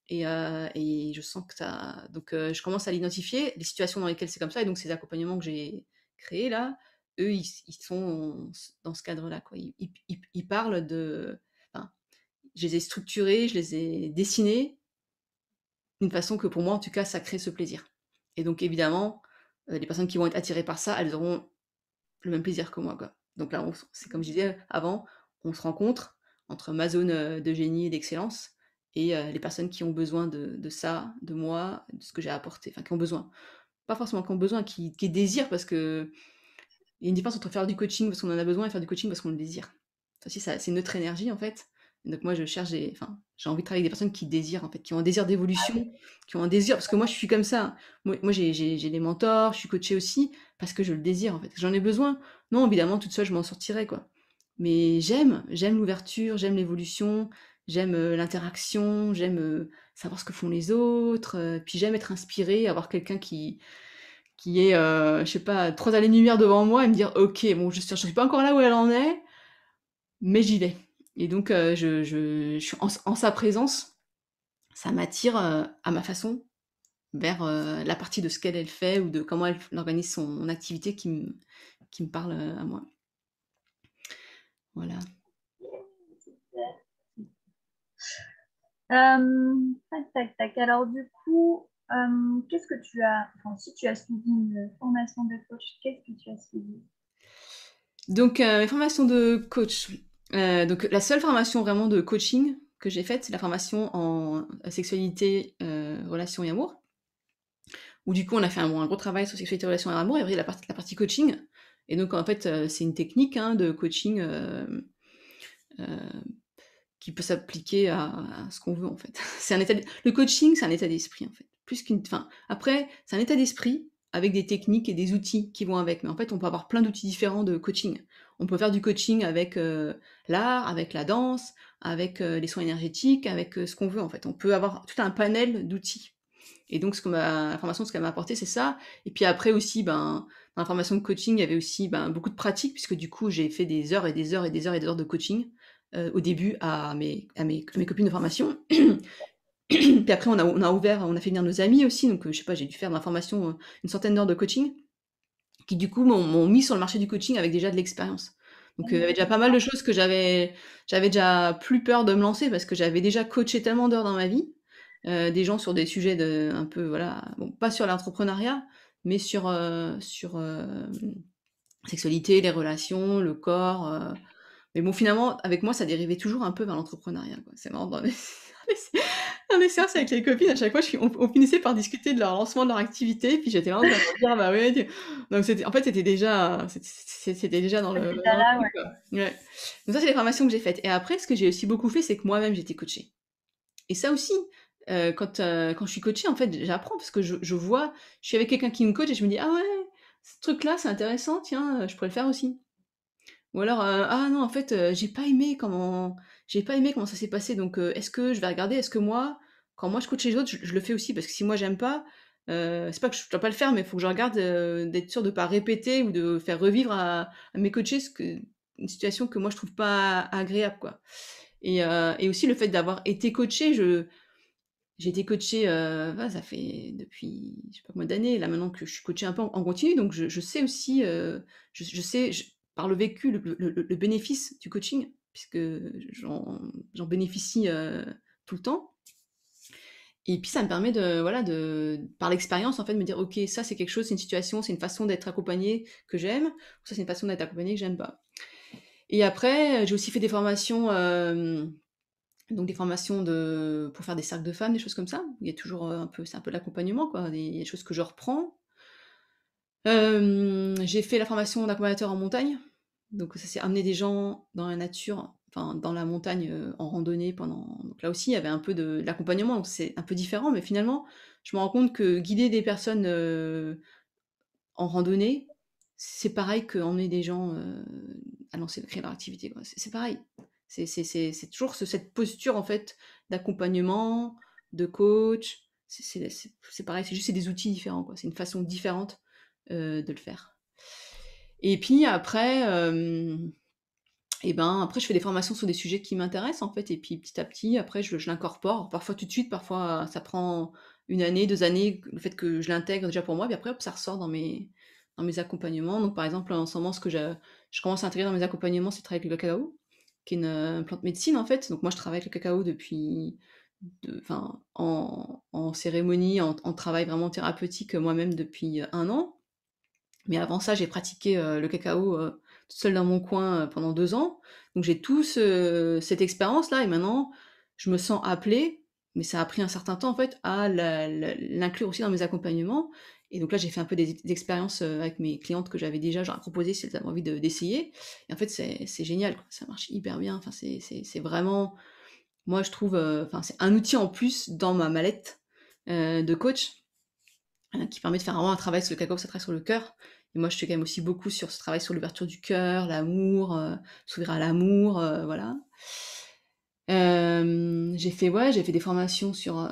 et je sens que ça donc je commence à l'identifier, les situations dans lesquelles c'est comme ça, et donc ces accompagnements que j'ai créés là, eux, ils sont dans ce cadre-là, quoi. Ils parlent de enfin, je les ai structurés, je les ai dessinés d'une façon que pour moi, en tout cas, ça crée ce plaisir. Et donc évidemment, les personnes qui vont être attirées par ça, elles auront le même plaisir que moi, quoi. Donc là, c'est comme je disais avant, on se rencontre entre ma zone, de génie et d'excellence et les personnes qui ont besoin de ça, de moi, de ce que j'ai à apporter, enfin qui ont besoin. Pas forcément qui ont besoin, qui désirent parce que il y a une différence entre faire du coaching parce qu'on en a besoin et faire du coaching parce qu'on le désire. Ça aussi, ça c'est notre énergie, en fait. Et donc moi, je cherche des enfin, j'ai envie de travailler avec des personnes qui désirent, en fait, qui ont un désir d'évolution, qui ont un désir parce que moi, je suis comme ça. Moi, j'ai des mentors, je suis coachée aussi parce que je le désire, en fait. J'en ai besoin. Non, évidemment, toute seule, je m'en sortirais, quoi. Mais j'aime l'ouverture, j'aime l'évolution, j'aime, l'interaction, j'aime, savoir ce que font les autres, puis j'aime être inspirée, avoir quelqu'un qui est, je sais pas, 3 années-lumière devant moi et me dire: «OK, bon, je suis pas encore là où elle en est, mais j'y vais» et donc je suis en sa présence, ça m'attire, à ma façon vers, la partie de ce qu'elle, elle fait ou de comment elle organise son activité qui me parle, à moi. Voilà. Super. Tac, tac, tac. Alors, du coup, qu'est-ce que tu as, enfin, si tu as suivi une formation de coach, qu'est-ce que tu as suivi? Donc mes formations de coach, donc la seule formation vraiment de coaching que j'ai faite, c'est la formation en sexualité, relations et amour. Où du coup on a fait un gros travail sur sexualité, relations et amour et après la partie coaching et donc en fait, c'est une technique, hein, de coaching, heu, qui peut s'appliquer à ce qu'on veut en fait. C'est un état d Le coaching, c'est un état d'esprit en fait, plus qu'une enfin, après c'est un état d'esprit avec des techniques et des outils qui vont avec, mais en fait on peut avoir plein d'outils différents de coaching. On peut faire du coaching avec, l'art, avec la danse, avec, les soins énergétiques, avec, ce qu'on veut en fait. On peut avoir tout un panel d'outils. Et donc la formation, ce qu'elle m'a apporté, c'est ça. Et puis après aussi, ben, dans la formation de coaching, il y avait aussi, ben, beaucoup de pratique puisque du coup, j'ai fait des heures et des heures et des heures et des heures de coaching, au début à mes copines de formation. Puis après on a fait venir nos amis aussi, donc je sais pas, j'ai dû faire dans la formation, une centaine d'heures de coaching qui du coup m'ont mis sur le marché du coaching avec déjà de l'expérience. Donc il y avait déjà pas mal de choses que j'avais déjà plus peur de me lancer parce que j'avais déjà coaché tellement d'heures dans ma vie, des gens sur des sujets un peu voilà, bon pas sur l'entrepreneuriat, mais sur, sexualité, les relations, le corps, mais bon finalement avec moi ça dérivait toujours un peu vers l'entrepreneuriat quoi. C'est marrant dans les dans les séances avec les copines, à chaque fois, on finissait par discuter de leur lancement de leur activité, puis j'étais là en train de leur dire: «Ah bah ouais, tu» donc c'était déjà dans Cet dans le état-là, truc, ouais. quoi. Ouais. Donc ça, c'est les formations que j'ai faites et après, ce que j'ai aussi beaucoup fait, c'est que moi-même, j'étais coachée et ça aussi, quand je suis coachée, en fait, j'apprends parce que je vois je suis avec quelqu'un qui me coach et je me dis: «Ah ouais, ce truc-là, c'est intéressant, tiens, je pourrais le faire aussi». Ou alors, «Ah non, en fait, j'ai pas aimé comment ça s'est passé, donc est-ce que je vais regarder, est-ce que moi, quand moi je coach les autres, je le fais aussi?» parce que si moi j'aime pas, c'est pas que je dois pas le faire, mais il faut que je regarde, d'être sûre de pas répéter ou de faire revivre à mes coachés une situation que moi je trouve pas agréable, quoi. Et aussi le fait d'avoir été coachée, j'ai été coachée, ça fait depuis je sais pas combien d'années là maintenant que je suis coachée un peu en continu, donc je sais aussi, je sais par le vécu le bénéfice du coaching puisque j'en bénéficie, tout le temps et puis ça me permet de voilà de par l'expérience en fait de me dire: «OK, ça c'est quelque chose, c'est une situation, c'est une façon d'être accompagnée que j'aime, ou ça c'est une façon d'être accompagnée que j'aime pas». Et après, j'ai aussi fait des formations, donc des formations pour faire des cercles de femmes, des choses comme ça. Il y a toujours, c'est un peu l'accompagnement quoi, des choses que je reprends. J'ai fait la formation d'accompagnateur en montagne, donc ça c'est amener des gens dans la nature, enfin dans la montagne, en randonnée pendant donc là aussi il y avait un peu de l'accompagnement, donc c'est un peu différent, mais finalement, je me rends compte que guider des personnes, en randonnée, c'est pareil qu'emmener des gens, à créer leur activité quoi. C'est pareil. C'est toujours cette posture en fait d'accompagnement, de coach, c'est pareil, c'est des outils différents quoi, c'est une façon différente, de le faire. Et puis après, et ben, après je fais des formations sur des sujets qui m'intéressent en fait et puis petit à petit après je l'incorpore. Parfois tout de suite, parfois ça prend 1 année, 2 années, le fait que je l'intègre déjà pour moi, puis après hop, ça ressort dans mes accompagnements. Donc par exemple, en ce moment, ce que je commence à intégrer dans mes accompagnements, c'est de travailler avec le cacao, qui est une, plante médecine en fait. Donc moi je travaille avec le cacao depuis enfin, en cérémonie, en travail vraiment thérapeutique, moi-même depuis, 1 an. Mais avant ça, j'ai pratiqué, le cacao, toute seule dans mon coin, pendant 2 ans. Donc j'ai tout cette expérience-là et maintenant, je me sens appelée, mais ça a pris un certain temps en fait, à l'inclure aussi dans mes accompagnements et donc là, j'ai fait un peu des expériences, avec mes clientes que j'avais déjà, je leur ai proposé si elles avaient envie d'essayer et en fait, c'est génial quoi, ça marche hyper bien. Enfin, c'est vraiment moi je trouve, enfin, c'est un outil en plus dans ma mallette, de coach. Qui permet de faire vraiment un travail sur le cacao, ça travaille sur le cœur. Et moi, je fais quand même aussi beaucoup sur ce travail sur l'ouverture du cœur, l'amour, s'ouvrir à l'amour, voilà. J'ai fait des formations sur,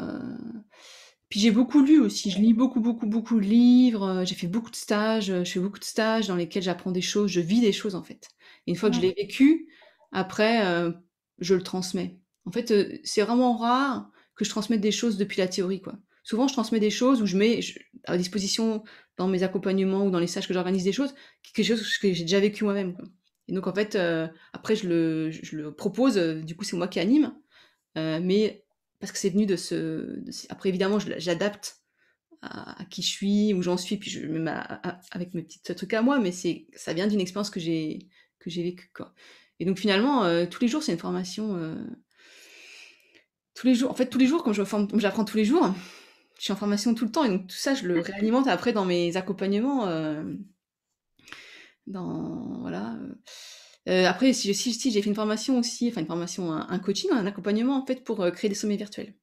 puis j'ai beaucoup lu aussi, je lis beaucoup, beaucoup, beaucoup de livres, j'ai fait beaucoup de stages, je fais beaucoup de stages dans lesquels j'apprends des choses, je vis des choses, en fait. Et une fois que je Mm. l'ai vécu, après, je le transmets. En fait, c'est vraiment rare que je transmette des choses depuis la théorie, quoi. Souvent, je transmets des choses où je à disposition dans mes accompagnements ou dans les stages que j'organise des choses, quelque chose que j'ai déjà vécu moi-même, quoi. Et donc en fait, après je le propose, du coup, c'est moi qui anime, mais parce que c'est venu après évidemment j'adapte à qui je suis, où j'en suis, puis je me mets avec mes petits trucs à moi, mais ça vient d'une expérience que j'ai vécue, quoi. Et donc finalement, tous les jours, c'est une formation, tous les jours en fait, tous les jours, comme j'apprends tous les jours, je suis en formation tout le temps et donc tout ça, je le réalimente après dans mes accompagnements, dans voilà, après si j'ai fait une formation aussi, enfin une formation, un coaching, un accompagnement en fait pour, créer des sommets virtuels.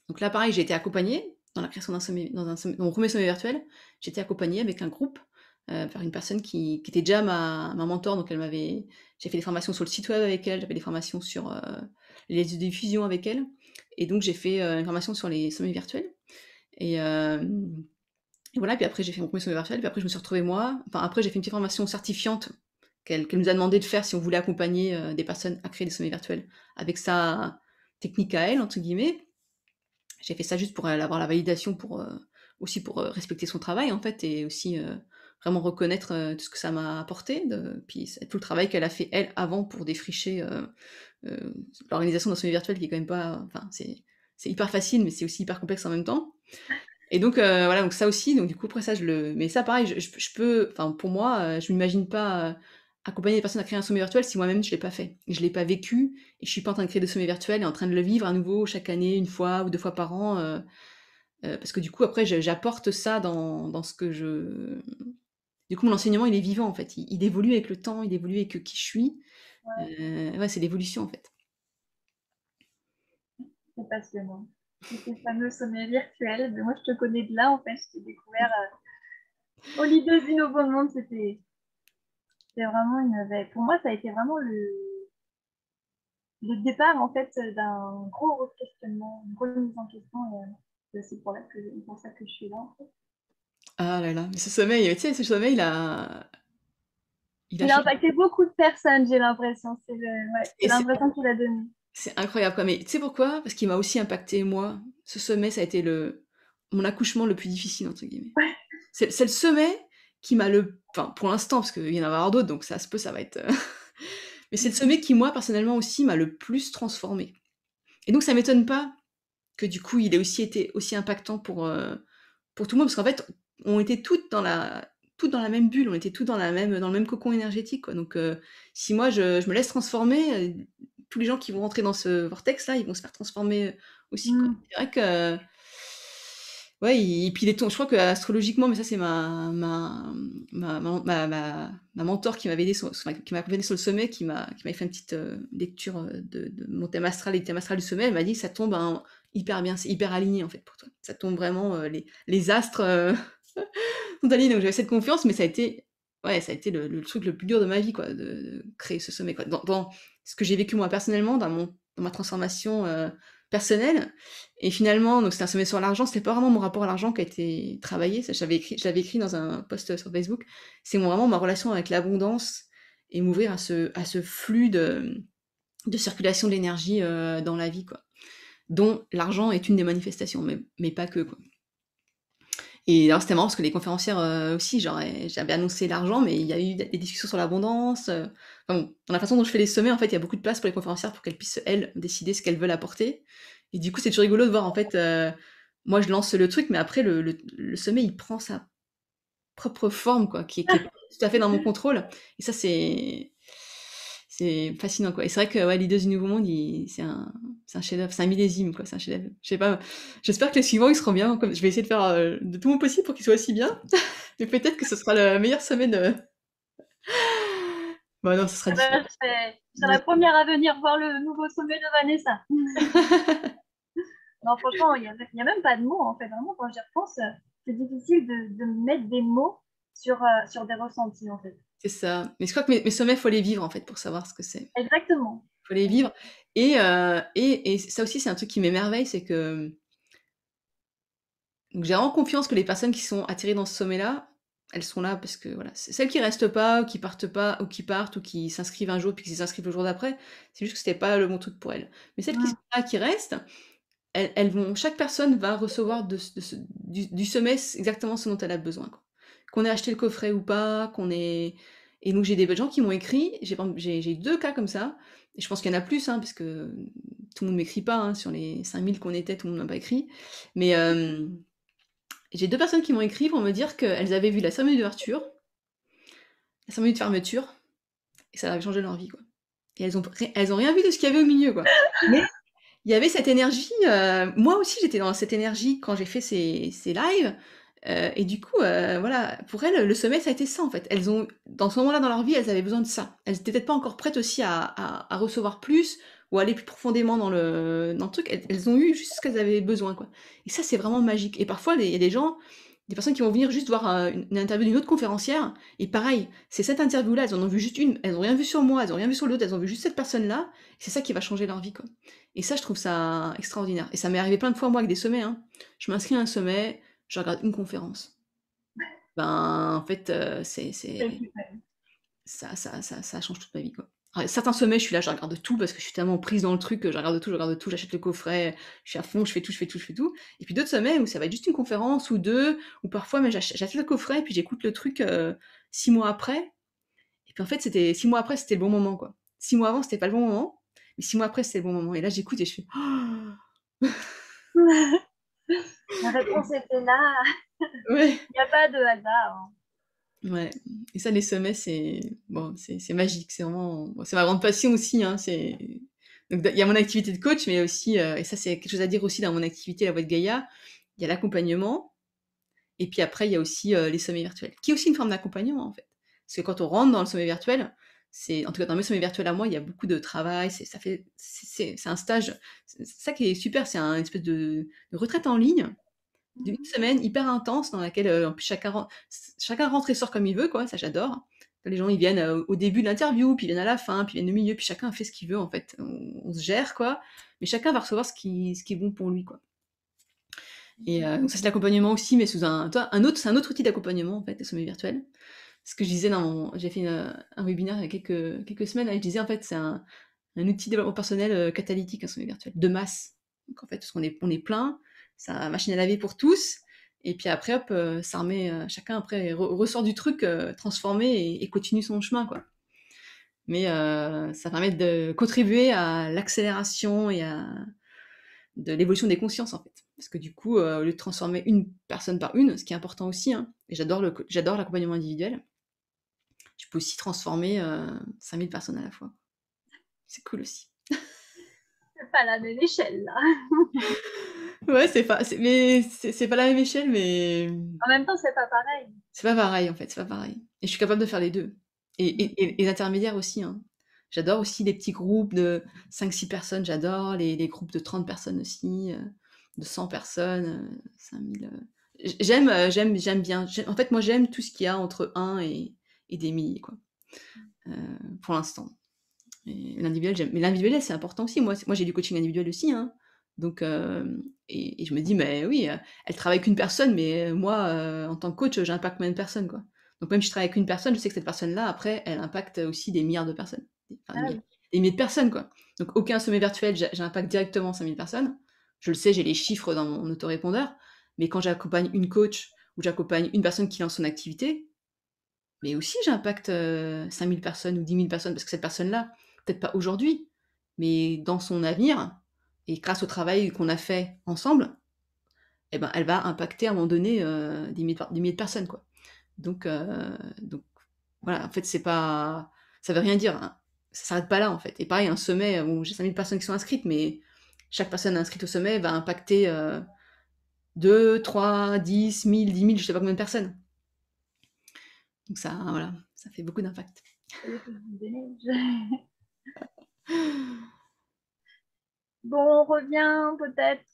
Donc là pareil, j'ai été accompagnée dans la création d'un sommet dans mon 1er sommet virtuel, j'ai été accompagnée avec un groupe, par une personne qui était déjà ma mentor, donc j'ai fait des formations sur le site web avec elle, j'avais des formations sur, les listes de diffusion avec elle et donc j'ai fait, une formation sur les sommets virtuels et hem et voilà, puis après j'ai fait mon 1er sommet virtuel, puis après je me suis retrouvée moi enfin après j'ai fait une petite formation certifiante qu'elle nous a demandé de faire si on voulait accompagner, des personnes à créer des sommets virtuels avec sa «technique à elle» entre guillemets. J'ai fait ça juste pour, avoir la validation pour, aussi pour, respecter son travail en fait et aussi, vraiment reconnaître, tout ce que ça m'a apporté puis c'est tout le travail qu'elle a fait elle avant pour défricher, heu, l'organisation d'un sommet virtuel qui est quand même pas enfin c'est hyper facile mais c'est aussi hyper complexe en même temps. Et donc voilà, donc ça aussi, donc du coup après ça mais ça pareil, je peux enfin pour moi, je m'imagine pas, accompagner des personnes à créer un sommet virtuel si moi-même je l'ai pas fait. Je l'ai pas vécu et je suis pas en train de créer des sommets virtuels et en train de le vivre à nouveau chaque année, une fois ou 2 fois par an, parce que du coup après j'apporte ça dans ce que je du coup mon enseignement il est vivant en fait, il évolue avec le temps, il évolue avec, qui je suis. Ouais, Ouais, c'est l'évolution en fait. c'est passionnant. Et ces fameux sommets virtuels, mais moi je te connais de là en fait, je t'ai découvert au Lideuse du Nouveau Monde, c'était vraiment pour moi ça a été vraiment le départ en fait d'un gros questionnement, une remise en question et c'est aussi pour ça que je suis là en fait. Ah là là, mais ce sommeil, tu sais, ce sommeil il a Il a changé impacté beaucoup de personnes, j'ai l'impression. Ouais, c'est et l'impression qu'il a donné. c'est incroyable quoi, mais tu sais pourquoi? Parce qu'il m'a aussi impacté moi. Ce sommet, ça a été mon accouchement le plus difficile entre guillemets. C'est le sommet qui m'a enfin pour l'instant, parce qu'il y en va avoir d'autres, donc ça va être, mais c'est le sommet qui moi personnellement aussi m'a le plus transformée. Et donc ça m'étonne pas que du coup il ait aussi été aussi impactant pour tout le monde, parce qu'en fait, on était toutes dans la même bulle, on était toutes dans le même cocon énergétique quoi. Donc si moi je me laisse transformer, tous les gens qui vont rentrer dans ce vortex-là, ils vont se faire transformer, aussi quoi. Mm. C'est vrai que ouais, et puis les tons je crois qu'astrologiquement, mais ça c'est ma mentor qui m'avait aidée enfin qui m'a accompagnée sur le sommet, qui m'avait fait une petite, lecture, de mon thème astral et du thème astral du sommet. Elle m'a dit: «Ça tombe, hein, hyper bien, c'est hyper aligné en fait pour toi. Ça tombe vraiment, les astres, sont alignés». Donc j'avais cette confiance, mais ça a été le truc le plus dur de ma vie quoi, de créer ce sommet quoi. Dans ce que j'ai vécu moi personnellement, dans ma transformation, personnelle et finalement, donc c'était un sommet sur l'argent, c'était pas vraiment mon rapport à l'argent qui a été travaillé, ça je l'avais écrit dans un post, sur Facebook. C'est vraiment ma relation avec l'abondance et m'ouvrir à ce flux de circulation de l'énergie, dans la vie, quoi. Dont l'argent est une des manifestations, mais pas que, quoi. Et alors c'était marrant parce que les conférencières, aussi, j'avais annoncé l'argent, mais il y a eu des discussions sur l'abondance, enfin bon, dans la façon dont je fais les sommets, en fait, il y a beaucoup de place pour les conférencières pour qu'elles puissent, elles, décider ce qu'elles veulent apporter Et du coup, c'est toujours rigolo de voir, en fait, moi, je lance le truc, mais après, le sommeil, il prend sa propre forme, quoi, qui est pas tout à fait dans mon contrôle. Et ça, c'est fascinant, quoi. Et c'est vrai que, ouais, l'idée du Nouveau Monde, c'est un chef-d'œuvre, c'est un millésime, quoi, c'est un chef-d'œuvre. Je sais pas, j'espère que les suivants, ils seront bien. Comme, je vais essayer de faire de tout mon possible pour qu'ils soient aussi bien. Mais peut-être que ce sera le meilleur sommet de. Bon, non, ce sera Eh ben, différent. je serai la première à venir voir le nouveau sommet de Vanessa. Non, franchement, il y a même pas de mots, en fait. Vraiment, quand j'y repense, c'est difficile de mettre des mots sur des ressentis, en fait. C'est ça. Mais je crois que mes sommets, faut les vivre, en fait, pour savoir ce que c'est. Exactement. Faut les vivre. Et ça aussi, c'est un truc qui m'émerveille, c'est que donc j'ai vraiment confiance que les personnes qui sont attirées dans ce sommet-là, elles sont là parce que voilà, c'est celles qui restent pas, ou qui partent pas, ou qui partent, ou qui s'inscrivent un jour puis qui s'inscrivent le jour d'après, c'est juste que c'était pas le bon truc pour elles. Mais celles qui sont Mm. là, qui restent, elles vont, chaque personne va recevoir du sommet exactement ce dont elle a besoin, quoi. Qu'on ait acheté le coffret ou pas, qu'on ait. Et donc j'ai des gens qui m'ont écrit, j'ai eu 2 cas comme ça, et je pense qu'il y en a plus, hein, parce que tout le monde m'écrit pas, hein, sur les 5000 qu'on était, tout le monde m'a pas écrit. Mais j'ai 2 personnes qui m'ont écrit pour me dire qu'elles avaient vu la cérémonie d'ouverture, la cérémonie de fermeture, et ça avait changé leur vie, quoi. Et elles ont rien vu de ce qu'il y avait au milieu, quoi. Mais il y avait cette énergie, moi aussi j'étais dans cette énergie quand j'ai fait ces lives, et du coup, voilà, pour elles, le sommet, ça a été ça, en fait. Elles ont dans ce moment-là dans leur vie, elles avaient besoin de ça. Elles étaient peut-être pas encore prêtes aussi à recevoir plus ou aller plus profondément dans le truc. Elles ont eu juste ce qu'elles avaient besoin, quoi. Et ça, c'est vraiment magique. Et parfois, il y a des gens, des personnes qui vont venir juste voir, une interview d'une autre conférencière et pareil, c'est cette interview-là, elles en ont vu juste une, elles ont rien vu sur moi, elles ont rien vu sur l'autre, elles ont vu juste cette personne-là, et c'est ça qui va changer leur vie, quoi. Et ça, je trouve ça extraordinaire. Et ça m'est arrivé plein de fois, moi, avec des sommets, hein. Je m'inscris à un sommet, je regarde une conférence. Ben, en fait, C'est super. ça change toute ma vie, quoi. Alors, certains sommets, je suis là, je regarde tout parce que je suis tellement prise dans le truc que je regarde tout, j'achète le coffret, je suis à fond, je fais tout, je fais tout, je fais tout. Et puis d'autres sommets où ça va être juste une conférence ou deux, ou parfois, mais j'achète le coffret et puis j'écoute le truc 6 mois après. Et puis en fait, 6 mois après, c'était le bon moment, quoi. 6 mois avant, c'était pas le bon moment, mais 6 mois après, c'était le bon moment. Et là, j'écoute et je fais. La réponse était là. Ouais. Il n'y a pas de hasard, hein. Ouais, et ça, les sommets, c'est bon, c'est magique, c'est vraiment bon, c'est ma grande passion aussi, hein, c'est donc il y a mon activité de coach, mais aussi, et ça, c'est quelque chose à dire aussi dans mon activité La Voix de Gaïa, il y a l'accompagnement et puis après, il y a aussi, les sommets virtuels, qui est aussi une forme d'accompagnement, en fait. Parce que quand on rentre dans le sommet virtuel, c'est en tout cas dans mes sommets virtuels à moi, il y a beaucoup de travail, c'est un stage, c'est ça qui est super, c'est un espèce de retraite en ligne d'une semaine hyper intense dans laquelle en plus chacun rentre et sort comme il veut, quoi, ça j'adore. Les gens ils viennent au début de l'interview, puis ils viennent à la fin, puis ils viennent au milieu, puis chacun fait ce qu'il veut en fait. On se gère quoi, mais chacun va recevoir ce qui est bon pour lui quoi. Et donc ça c'est l'accompagnement aussi, mais sous c'est un autre outil d'accompagnement en fait, les sommets virtuels. Ce que je disais j'ai fait un webinaire il y a quelques semaines, et je disais en fait c'est un outil de développement personnel catalytique, un sommet virtuel, de masse. Donc en fait, parce qu'on est plein, c'est une machine à laver pour tous, et puis après, hop, ça remet, chacun après ressort du truc transformé et continue son chemin, quoi. Mais ça permet de contribuer à l'accélération de l'évolution des consciences, en fait. Parce que du coup, au lieu de transformer une personne par une, ce qui est important aussi, hein, et j'adore l'accompagnement individuel, je peux aussi transformer 5000 personnes à la fois. C'est cool aussi. C'est pas la même échelle, là. Ouais, c'est pas la même échelle, mais En même temps, c'est pas pareil. c'est pas pareil, en fait, c'est pas pareil. Et je suis capable de faire les 2. Et les intermédiaires aussi, hein. J'adore aussi les petits groupes de 5-6 personnes, j'adore les groupes de 30 personnes aussi, de 100 personnes, 5000, j'aime bien. En fait, moi, j'aime tout ce qu'il y a entre un et des milliers, quoi, heu, pour l'instant. Et l'individuel, j'aime. Mais l'individuel, c'est important aussi. Moi, j'ai du coaching individuel aussi, hein. Donc, et je me dis, mais oui, elle travaille qu'une personne, mais moi, en tant que coach, j'impacte combien de personnes, quoi. Donc, même si je travaille avec une personne, je sais que cette personne-là, après, elle impacte aussi des milliards de personnes. Enfin, Ah oui. des milliers de personnes, quoi. Donc, aucun sommet virtuel, j'impacte directement 5000 personnes. Je le sais, j'ai les chiffres dans mon autorépondeur. Mais quand j'accompagne une coach ou j'accompagne une personne qui lance son activité, mais aussi j'impacte 5000 personnes ou 10 000 personnes parce que cette personne-là, peut-être pas aujourd'hui, mais dans son avenir, et grâce au travail qu'on a fait ensemble, eh ben, elle va impacter à un moment donné, des milliers de personnes, quoi. Donc voilà, en fait, c'est pas ça veut rien dire, hein. Ça s'arrête pas là, en fait. Et pareil, un sommet, bon, j'ai 5 000 personnes qui sont inscrites, mais chaque personne inscrite au sommet va impacter, 2, 3, 10 000, 10 000, je sais pas combien de personnes. Donc ça, voilà, ça fait beaucoup d'impact. C'est l'effet boule de neige. Bon, on revient peut-être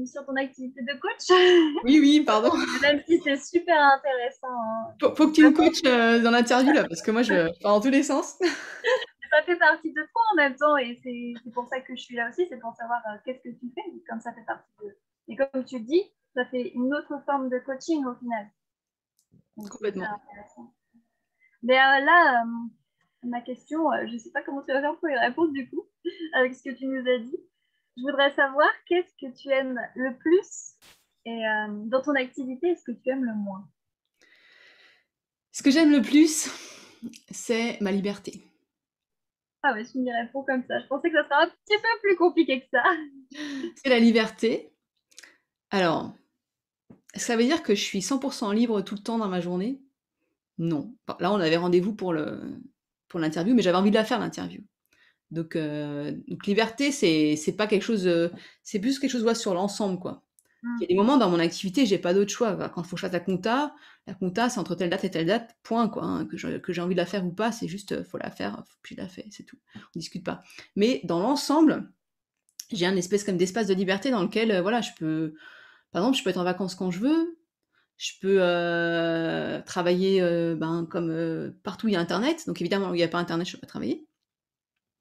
sur ton activité de coach, Oui, oui, pardon. même si c'est super intéressant, hein. Faut que tu me coaches, dans l'interview là, parce que moi je pars dans tous les sens. Ça fait partie de toi en même temps et c'est pour ça que je suis là aussi, c'est pour savoir qu'est-ce que tu fais, comme ça fait partie de... Et comme tu dis, ça fait une autre forme de coaching au final. Donc c'est hyper Complètement. intéressant. Mais là, ma question, je ne sais pas comment tu vas faire pour y répondre du coup, avec ce que tu nous as dit. Je voudrais savoir qu'est-ce que tu aimes le plus et dans ton activité, est-ce que tu aimes le moins? Ce que j'aime le plus, c'est ma liberté. Ah ouais, tu m'y réponds comme ça. Je pensais que ça serait un petit peu plus compliqué que ça. C'est la liberté. Alors, est-ce que ça veut dire que je suis 100 libre tout le temps dans ma journée? Non. Enfin, là, on avait rendez-vous pour l'interview, mais j'avais envie de la faire l'interview. Donc liberté, c'est pas quelque chose, c'est plus quelque chose, ouais, sur l'ensemble, quoi. Il y a Mm. des moments dans mon activité, j'ai pas d'autre choix, quoi. Quand il faut que je fasse la compta, c'est entre telle date et telle date, point, quoi, hein. Que j'ai envie de la faire ou pas, c'est juste, faut la faire, puis je la fais, c'est tout. On discute pas. Mais dans l'ensemble, j'ai un espèce comme d'espace de liberté dans lequel, voilà, par exemple, je peux être en vacances quand je veux, je peux, travailler, ben, comme, partout où il y a internet. Donc évidemment, où il y a pas internet, je peux pas travailler.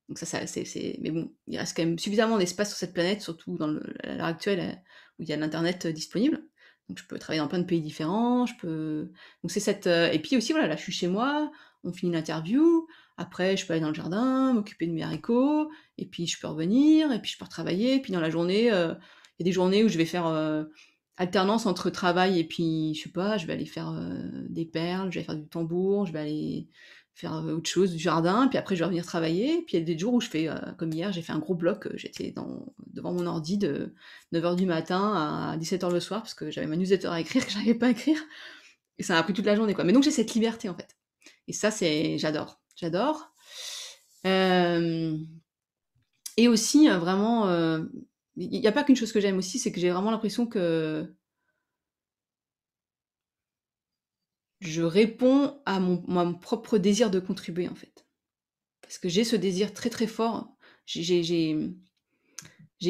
Donc ça c'est mais bon, il reste quand même suffisamment d'espace sur cette planète, surtout à l'heure actuelle, où il y a l'internet, disponible. Donc je peux travailler dans plein de pays différents, je peux donc c'est et puis aussi voilà, là je suis chez moi, on finit l'interview, après je peux aller dans le jardin, m'occuper de mes haricots et puis je peux revenir et puis je peux retravailler et puis dans la journée, il y a des journées où je vais faire, alternance entre travail et puis je sais pas, je vais aller faire, des perles, je vais faire du tambour, je vais aller faire, autre chose, du jardin, puis après je vais revenir travailler. Puis il y a des jours où je fais, comme hier, j'ai fait un gros bloc, j'étais devant mon ordi de 9 heures du matin à 17 heures le soir parce que j'avais ma newsletter à écrire que j'arrivais pas à écrire et ça m'a pris toute la journée, quoi. Mais donc j'ai cette liberté, en fait et ça j'adore, j'adore. Hem Et aussi, vraiment, il y a pas qu'une chose que j'aime aussi, c'est que j'ai vraiment l'impression que je réponds à mon propre désir de contribuer, en fait. Parce que j'ai ce désir très, très fort. J'ai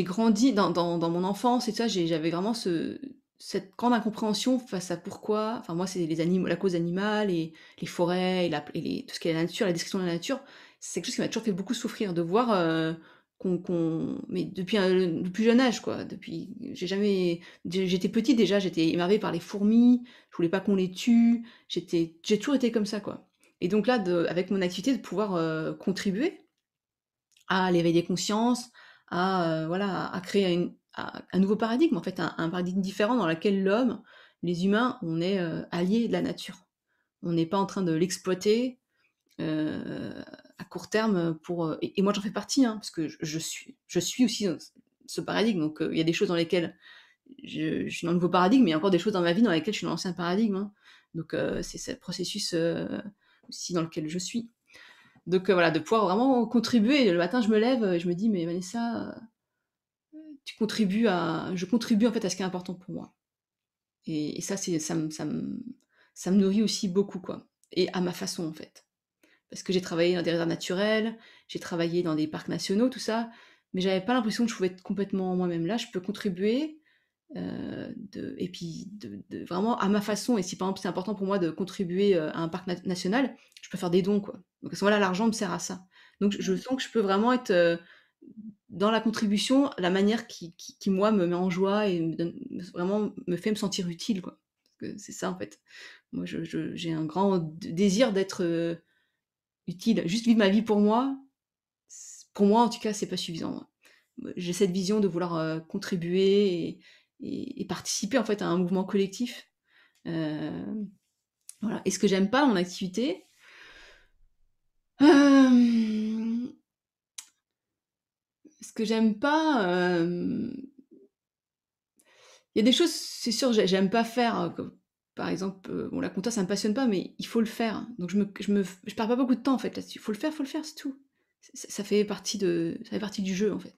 grandi dans mon enfance et tout ça, j'avais vraiment cette grande incompréhension face à pourquoi enfin moi c'est les animaux la cause animale et les forêts et la et les tout ce qui est la nature, la description de la nature, c'est quelque chose qui m'a toujours fait beaucoup souffrir de voir, mais depuis le plus jeune âge quoi, depuis j'étais petite déjà, j'étais émerveillée par les fourmis, je voulais pas qu'on les tue, j'ai toujours été comme ça quoi et donc là avec mon activité de pouvoir, contribuer à l'éveil des consciences, voilà, à créer un nouveau paradigme, en fait, un paradigme différent dans lequel l'homme, les humains, on est, alliés de la nature. On n'est pas en train de l'exploiter, à court terme, et moi j'en fais partie, hein, parce que je suis aussi dans ce paradigme, donc il y a des choses dans lesquelles je suis dans le nouveau paradigme, mais il y a encore des choses dans ma vie dans lesquelles je suis dans l'ancien paradigme, hein. Donc c'est ce processus, aussi dans lequel je suis. Donc voilà, de pouvoir vraiment contribuer. Le matin, je me lève, et je me dis: «Mais Vanessa, je contribue en fait à ce qui est important pour moi» et ça, ça me nourrit aussi beaucoup, quoi et à ma façon, en fait. Parce que j'ai travaillé dans des réserves naturelles, j'ai travaillé dans des parcs nationaux, tout ça, mais j'avais pas l'impression que je pouvais être complètement moi-même. Là, je peux contribuer, et puis de vraiment à ma façon et si, par exemple, c'est important pour moi de contribuer, à un parc national, je peux faire des dons, quoi. Donc à ce moment-là, l'argent me sert à ça. Donc je sens que je peux vraiment être, dans la contribution, la manière qui moi me met en joie et vraiment me fait me sentir utile, quoi. Parce que c'est ça, en fait. Moi, j'ai un grand désir d'être, utile. Juste vivre ma vie pour moi, en tout cas, c'est pas suffisant, moi. J'ai cette vision de vouloir, contribuer et participer, en fait, à un mouvement collectif. Hem, voilà et ce que j'aime pas dans mon activité, hem, ce que j'aime pas, il y a des choses, c'est sûr, j'aime pas faire, comme par exemple, bon la compta ça me passionne pas, mais il faut le faire. Donc je perds pas beaucoup de temps en fait là-dessus. Faut le faire, c'est tout. Ça fait partie du jeu en fait.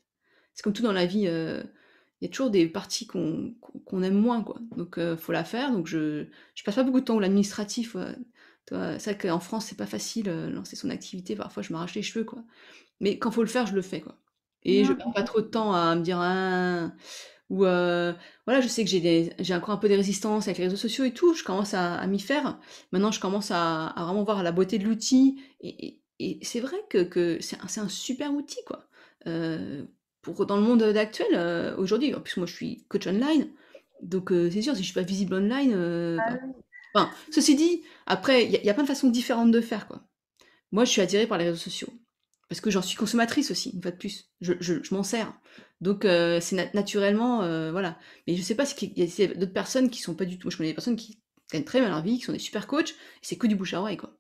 C'est comme tout dans la vie, il y a toujours des parties qu'on aime moins quoi. Donc faut la faire, donc je passe pas beaucoup de temps. Ou l'administratif, tu vois? C'est vrai qu'en France c'est pas facile, lancer son activité, parfois je m'arrache les cheveux quoi. Mais quand faut le faire, je le fais quoi. Et je perds pas trop de temps à me dire: «Ah». Ou voilà, je sais que j'ai encore un peu des résistances avec les réseaux sociaux et tout, je commence à m'y faire. Maintenant, je commence à vraiment voir la beauté de l'outil et c'est vrai que c'est un super outil, quoi. Pour dans le monde, actuel, aujourd'hui, en plus, moi, je suis coach online, donc c'est sûr, si je suis pas visible online, Ah oui. enfin, ceci dit, après, il y a plein de façons différentes de faire, quoi. Moi, je suis attirée par les réseaux sociaux. Parce que j'en suis consommatrice aussi, une fois de plus. Je m'en sers. Donc, c'est naturellement, voilà. Mais je sais pas s'il y a d'autres personnes qui sont pas du tout. Moi, je connais des personnes qui gagnent très bien leur vie, qui sont des super coachs, et c'est que du bouche à oreille, quoi.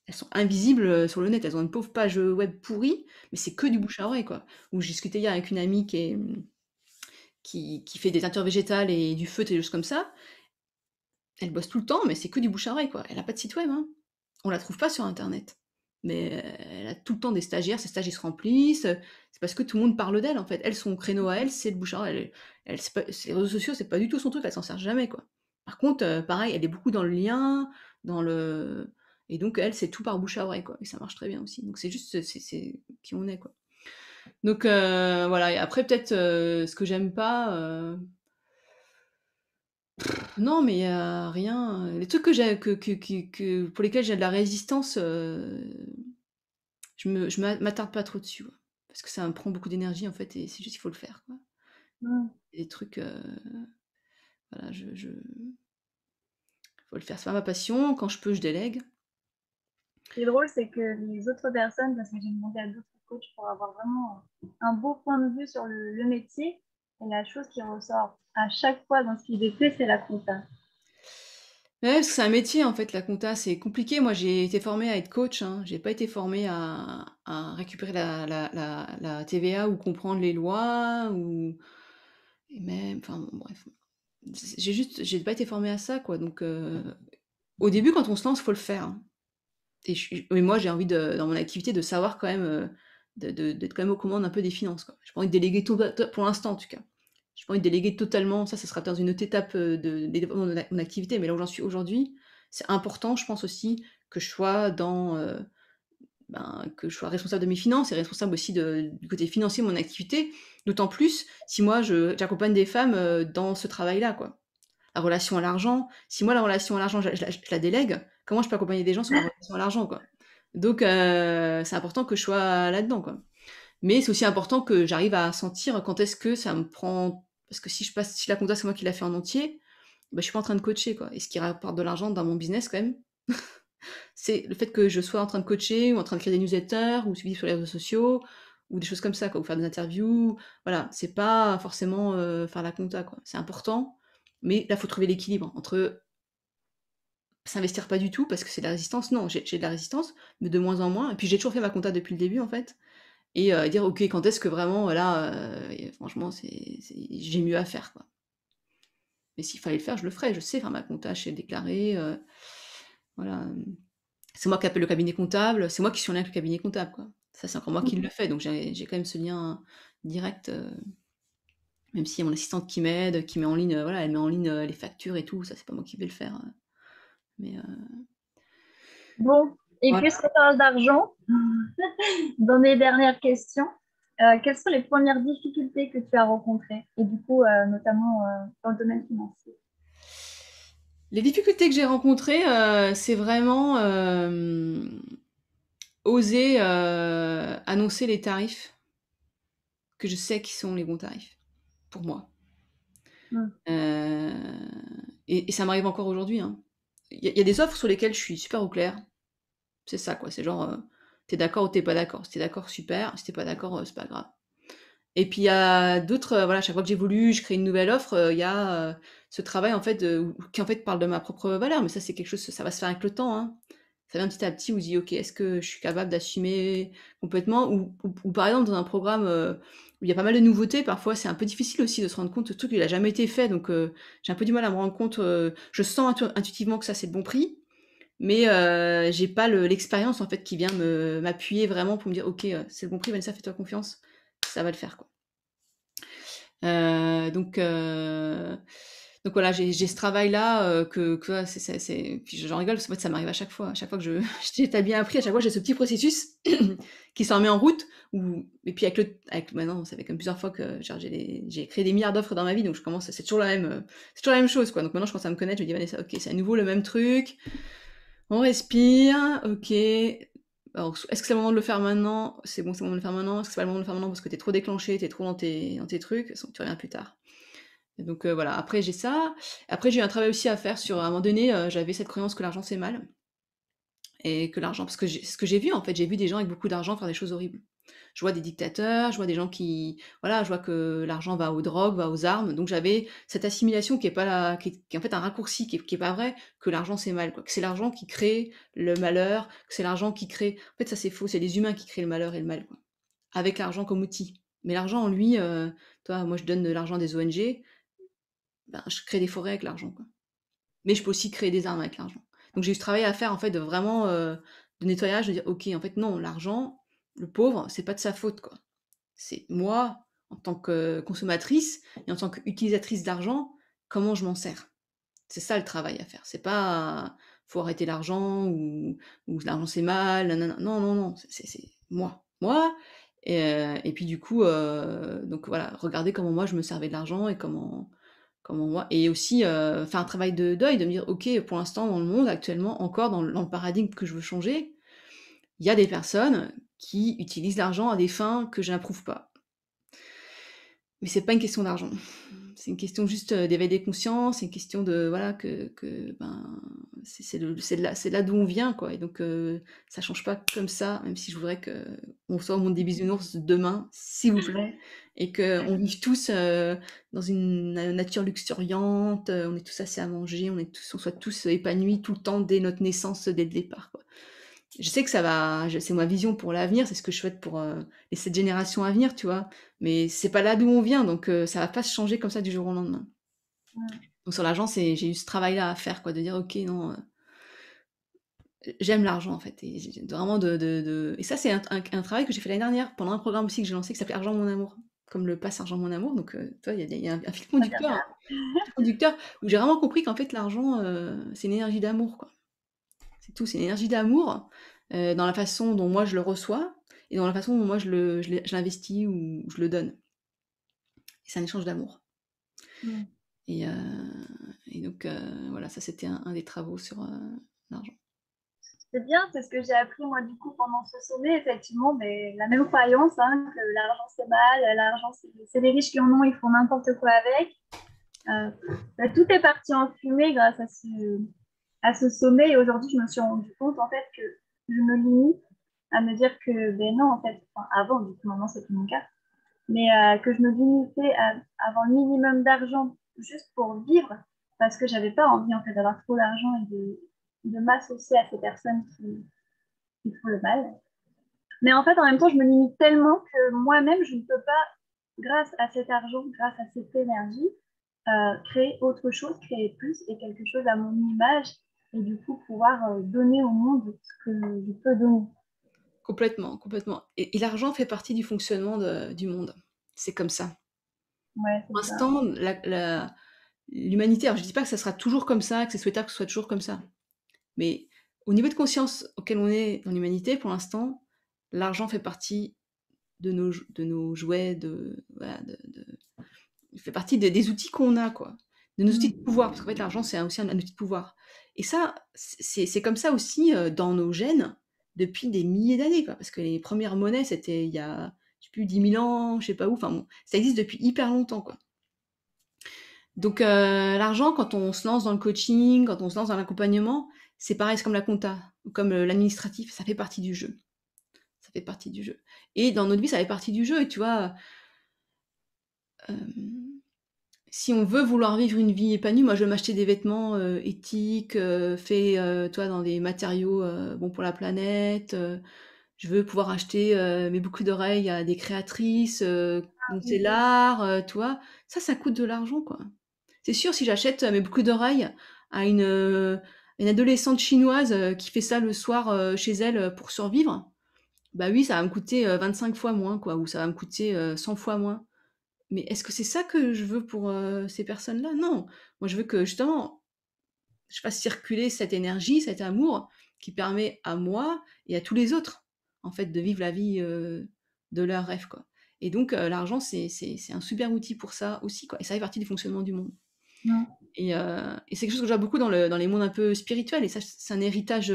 Elles sont invisibles sur le net. Elles ont une pauvre page web pourrie, mais c'est que du bouche à oreille, quoi. Où j'ai discuté hier avec une amie qui fait des teintures végétales et du feutre et des choses comme ça. Elle bosse tout le temps, mais c'est que du bouche à oreille, quoi. Elle a pas de site web, hein. On la trouve pas sur internet. Mais elle a tout le temps des stagiaires, ses stages ils se remplissent, c'est parce que tout le monde parle d'elle en fait. Elle, son créneau à elle, c'est le bouche à oreille. C'est les réseaux sociaux, c'est pas du tout son truc, elle s'en sert jamais quoi. Par contre, pareil, elle est beaucoup dans le lien, dans le et donc elle, c'est tout par bouche à oreille quoi, et ça marche très bien aussi. Donc c'est juste c'est qui on est quoi. Donc voilà, et après peut-être, ce que j'aime pas, non, mais il y a rien, les trucs que j'ai que pour lesquels j'ai de la résistance, je m'attarde pas trop dessus, ouais. Parce que ça me prend beaucoup d'énergie, en fait, et c'est juste qu'il faut le faire, quoi. Mmh. Il y a des trucs, voilà, je faut le faire. C'est pas ma passion, quand je peux, je délègue. Ce qui est drôle, c'est que les autres personnes, parce que j'ai demandé à d'autres coachs pour avoir vraiment un beau point de vue sur le métier, et la chose qui ressort à chaque fois dans ce qu'ils décrivent, c'est la compta. Ouais, parce que c'est un métier, en fait, la compta, c'est compliqué. Moi, j'ai été formée à être coach, hein. J'ai pas été formée à récupérer la TVA ou comprendre les lois ou et même enfin, bon, bref. J'ai pas été formée à ça, quoi, donc au début, quand on se lance, faut le faire, hein. Et moi, j'ai envie de dans mon activité, de savoir quand même, d'être quand même aux commandes un peu des finances, quoi. J'ai pas envie de déléguer tout pour l'instant, en tout cas. J'ai pas envie de déléguer totalement, ça sera dans une autre étape, de développement de mon activité, mais là où j'en suis aujourd'hui, c'est important, je pense aussi, que je sois dans, que je sois responsable de mes finances et responsable aussi du côté financier de mon activité. D'autant plus si moi j'accompagne des femmes, dans ce travail-là, quoi. La relation à l'argent, si moi la relation à l'argent je la délègue, comment je peux accompagner des gens sur la relation à l'argent, quoi? Donc c'est important que je sois là-dedans, quoi. Mais c'est aussi important que j'arrive à sentir quand est-ce que ça me prend parce que si la compta c'est moi qui l'a fait en entier, bah, je suis pas en train de coacher, quoi, et ce qui rapporte de l'argent dans mon business quand même, c'est le fait que je sois en train de coacher ou en train de créer des newsletters ou suivre sur les réseaux sociaux ou des choses comme ça, quoi, ou faire des interviews. Voilà, c'est pas forcément, faire la compta, quoi. C'est important, mais là, faut trouver l'équilibre entre s'investir pas du tout parce que c'est de la résistance. Non, j'ai de la résistance, mais de moins en moins, et puis j'ai toujours fait ma compta depuis le début, en fait, et dire: «OK, quand est-ce que vraiment, là, franchement, j'ai mieux à faire, quoi». Mais s'il fallait le faire, je le ferais. Je sais faire ma compta, je sais déclarer, voilà, c'est moi qui appelle le cabinet comptable, c'est moi qui suis en lien avec le cabinet comptable, quoi. Ça, c'est encore moi qui le fais, donc j'ai quand même ce lien direct, même s'il y a mon assistante qui m'aide, qui met en ligne, voilà, elle met en ligne, les factures et tout, ça, c'est pas moi qui vais le faire, mais Bon, et voilà. puisqu'on parle d'argent, dans mes dernières questions, quelles sont les premières difficultés que tu as rencontrées? Et du coup, notamment dans le domaine financier. Les difficultés que j'ai rencontrées, c'est vraiment, oser, annoncer les tarifs que je sais qui sont les bons tarifs, pour moi. Mm. Et ça m'arrive encore aujourd'hui, hein. Il y a des offres sur lesquelles je suis super au clair. C'est ça quoi, c'est genre, tu d'accord ou t'es pas d'accord. Si tu d'accord, super, si tu pas d'accord, c'est pas grave. Et puis il y a d'autres, voilà, chaque fois que j'évolue, je crée une nouvelle offre, il y a, ce travail en fait qui en fait parle de ma propre valeur, mais ça c'est quelque chose, ça va se faire avec le temps, hein. ça vient petit à petit où je dis: «OK, est-ce que je suis capable d'assumer complètement?» ou par exemple dans un programme, où il y a pas mal de nouveautés, parfois c'est un peu difficile aussi de se rendre compte, ce truc il a jamais été fait donc j'ai un peu du mal à me rendre compte, je sens intuitivement que ça c'est le bon prix, mais j'ai pas l'expérience en fait qui vient m'appuyer vraiment pour me dire: «OK, c'est le bon prix Vanessa, fais-toi confiance, ça va le faire quoi». Donc voilà, j'ai ce travail-là, que voilà, c'est puis j'en rigole parce qu'en fait, ça m'arrive à chaque fois. À chaque fois que je j'établis un prix, à chaque fois, j'ai ce petit processus qui s'en met en route où et puis avec maintenant, ça fait comme plusieurs fois que genre j'ai créé des milliards d'offres dans ma vie, donc je commence c'est toujours la même chose, quoi. Donc maintenant, je commence à me connaître, je me dis: «Vanessa, OK, c'est à nouveau le même truc, on respire, OK. Alors, est-ce que c'est le moment de le faire maintenant? C'est bon, c'est le moment de le faire maintenant. Est-ce que c'est pas le moment de le faire maintenant parce que tu es trop déclenché, tu es trop dans tes trucs? De toute façon, tu reviens plus tard. Et donc, voilà, après j'ai ça. Après j'ai un travail aussi à faire sur à un moment donné, j'avais cette croyance que l'argent c'est mal et que l'argent parce que j'ai ce que j'ai vu en fait, j'ai vu des gens avec beaucoup d'argent faire des choses horribles. Je vois des dictateurs, je vois des gens qui voilà, je vois que l'argent va aux drogues, va aux armes, donc j'avais cette assimilation qui est pas la qui est en fait un raccourci, qui est pas vrai, que l'argent c'est mal quoi, que c'est l'argent qui crée le malheur, que c'est l'argent qui crée en fait ça c'est faux, c'est les humains qui créent le malheur et le mal quoi, avec l'argent comme outil. Mais l'argent en lui, toi, moi je donne de l'argent à des ONG, ben, je crée des forêts avec l'argent quoi. Mais je peux aussi créer des armes avec l'argent. Donc j'ai eu ce travail à faire en fait de vraiment, de nettoyage, de dire: «OK, en fait non, l'argent, le pauvre, c'est pas de sa faute quoi. C'est moi, en tant que consommatrice et en tant qu'utilisatrice d'argent, comment je m'en sers?» C'est ça le travail à faire. C'est pas, faut arrêter l'argent ou l'argent c'est mal, nanana. Non, non, non, c'est moi. Moi et puis du coup, donc voilà, regarder comment moi je me servais de l'argent et comment moi et aussi, faire un travail de deuil, de me dire: «OK, pour l'instant dans le monde actuellement, encore dans le paradigme que je veux changer, il y a des personnes qui utilisent l'argent à des fins que je n'approuve pas». Mais c'est pas une question d'argent. C'est une question juste, d'éveil des consciences, c'est une question de voilà que ben, c'est de là d'où on vient quoi et donc ça change pas comme ça, même si je voudrais qu'on soit au monde des bisounours demain, s'il vous plaît et qu'on vive tous, dans une nature luxuriante, on est tous assez à manger, on soit tous épanouis tout le temps dès notre naissance, dès le départ quoi. Je sais que ça va c'est ma vision pour l'avenir, c'est ce que je souhaite pour, les 7 générations à venir, tu vois? Mais c'est pas là d'où on vient, donc ça va pas se changer comme ça du jour au lendemain. Mmh. Donc sur l'argent, j'ai eu ce travail-là à faire quoi, de dire: «OK, non, j'aime l'argent en fait» et vraiment de et ça c'est un travail que j'ai fait l'année dernière pendant un programme aussi que j'ai lancé qui s'appelait Argent mon amour, comme le pass Argent mon amour donc tu vois, il y a un fil Très bien, conducteur fil conducteur où j'ai vraiment compris qu'en fait l'argent, c'est une énergie d'amour quoi. C'est tout, c'est une énergie d'amour, dans la façon dont moi je le reçois et dans la façon dont moi je l'investis ou je le donne. Et c'est un échange d'amour Mmh. et donc voilà, ça c'était un des travaux sur, l'argent. C'est bien, c'est ce que j'ai appris moi du coup pendant ce sommet, effectivement, mais la même croyance, hein, que l'argent c'est mal, l'argent c'est les riches qui en ont, ils font n'importe quoi avec. Tout est parti en fumée grâce à ce sommet et aujourd'hui je me suis rendu compte en fait que je me limite à me dire que ben non en fait, enfin, avant du coup maintenant c'est plus mon cas, mais que je me limitais à avoir le minimum d'argent juste pour vivre parce que j'avais pas envie en fait d'avoir trop d'argent et de m'associer à ces personnes qui font le mal. Mais en fait, en même temps, je me limite tellement que moi-même, je ne peux pas, grâce à cet argent, grâce à cette énergie, créer autre chose, créer plus et quelque chose à mon image et du coup pouvoir donner au monde ce que je peux donner. Complètement, complètement et l'argent fait partie du fonctionnement du monde. C'est comme ça. Ouais, Pour c'est ça. l'instant, l'humanité alors je dis pas que ça sera toujours comme ça, que c'est souhaitable que ce soit toujours comme ça. Mais au niveau de conscience auquel on est dans l'humanité, pour l'instant, l'argent fait partie de nos jouets, de voilà, il fait partie des outils qu'on a, quoi, de nos outils de Mm. pouvoir, parce qu'en fait, l'argent, c'est aussi un outil de pouvoir. Et ça, c'est comme ça aussi, dans nos gènes depuis des milliers d'années, quoi, parce que les premières monnaies, c'était il y a, je sais plus 10 000 ans, je sais pas où, enfin bon, ça existe depuis hyper longtemps, quoi. Donc l'argent, quand on se lance dans le coaching, quand on se lance dans l'accompagnement, c'est pareil, c'est comme la compta, comme, l'administratif, ça fait partie du jeu. Ça fait partie du jeu. Et dans notre vie, ça fait partie du jeu et tu vois, hem si on veut vouloir vivre une vie épanouie, moi je veux m'acheter des vêtements, éthiques, faits, tu vois, dans des matériaux, bons pour la planète, je veux pouvoir acheter, mes boucles d'oreilles à des créatrices, dont c'est Oui. l'art, tu vois? Ça coûte de l'argent, quoi. C'est sûr, si j'achète, mes boucles d'oreilles à une adolescente chinoise, qui fait ça le soir, chez elle, pour survivre, bah oui, ça va me coûter, 25 fois moins, quoi, ou ça va me coûter, 100 fois moins. Mais est-ce que c'est ça que je veux pour, ces personnes-là? Non. Moi, je veux que justement, je fasse circuler cette énergie, cet amour qui permet à moi et à tous les autres, en fait, de vivre la vie, de leurs rêves, quoi. Et donc l'argent, c'est un super outil pour ça aussi, quoi, et ça fait partie du fonctionnement du monde. Mm. Et c'est quelque chose que je vois beaucoup dans les mondes un peu spirituels, et ça, c'est un héritage, tu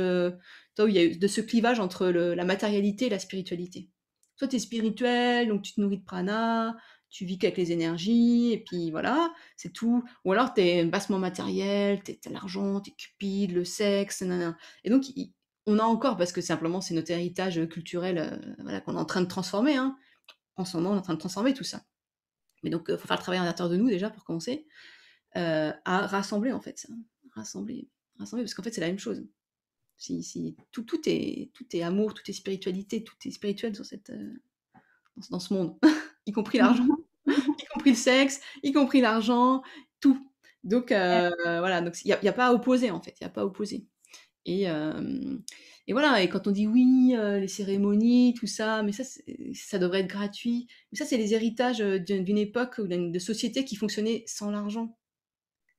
vois, où il y a eu de ce clivage entre la matérialité et la spiritualité. Soit tu es spirituel, donc tu te nourris de prana, tu vis qu'avec les énergies, et puis voilà, c'est tout. Ou alors tu es bassement matériel, tu as l'argent, tu es cupide, le sexe, nanana. Et donc, on a encore, parce que simplement c'est notre héritage culturel, voilà, qu'on est en train de transformer, hein. En ce moment, on est en train de transformer tout ça. Mais donc, il faut faire le travail à l'intérieur de nous déjà pour commencer. À rassembler en fait ça. Rassembler, rassembler parce qu'en fait c'est la même chose. Si tout est amour, tout est spiritualité, tout est spirituel sur dans ce monde, y compris l'argent, y compris le sexe, y compris l'argent, tout. Donc voilà, donc il y a pas à opposer en fait, il y a pas à opposer. Et hem et voilà, et quand on dit: «Oui, les cérémonies, tout ça», mais ça devrait être gratuit. Mais ça, c'est les héritages, d'une époque ou de société qui fonctionnait sans l'argent.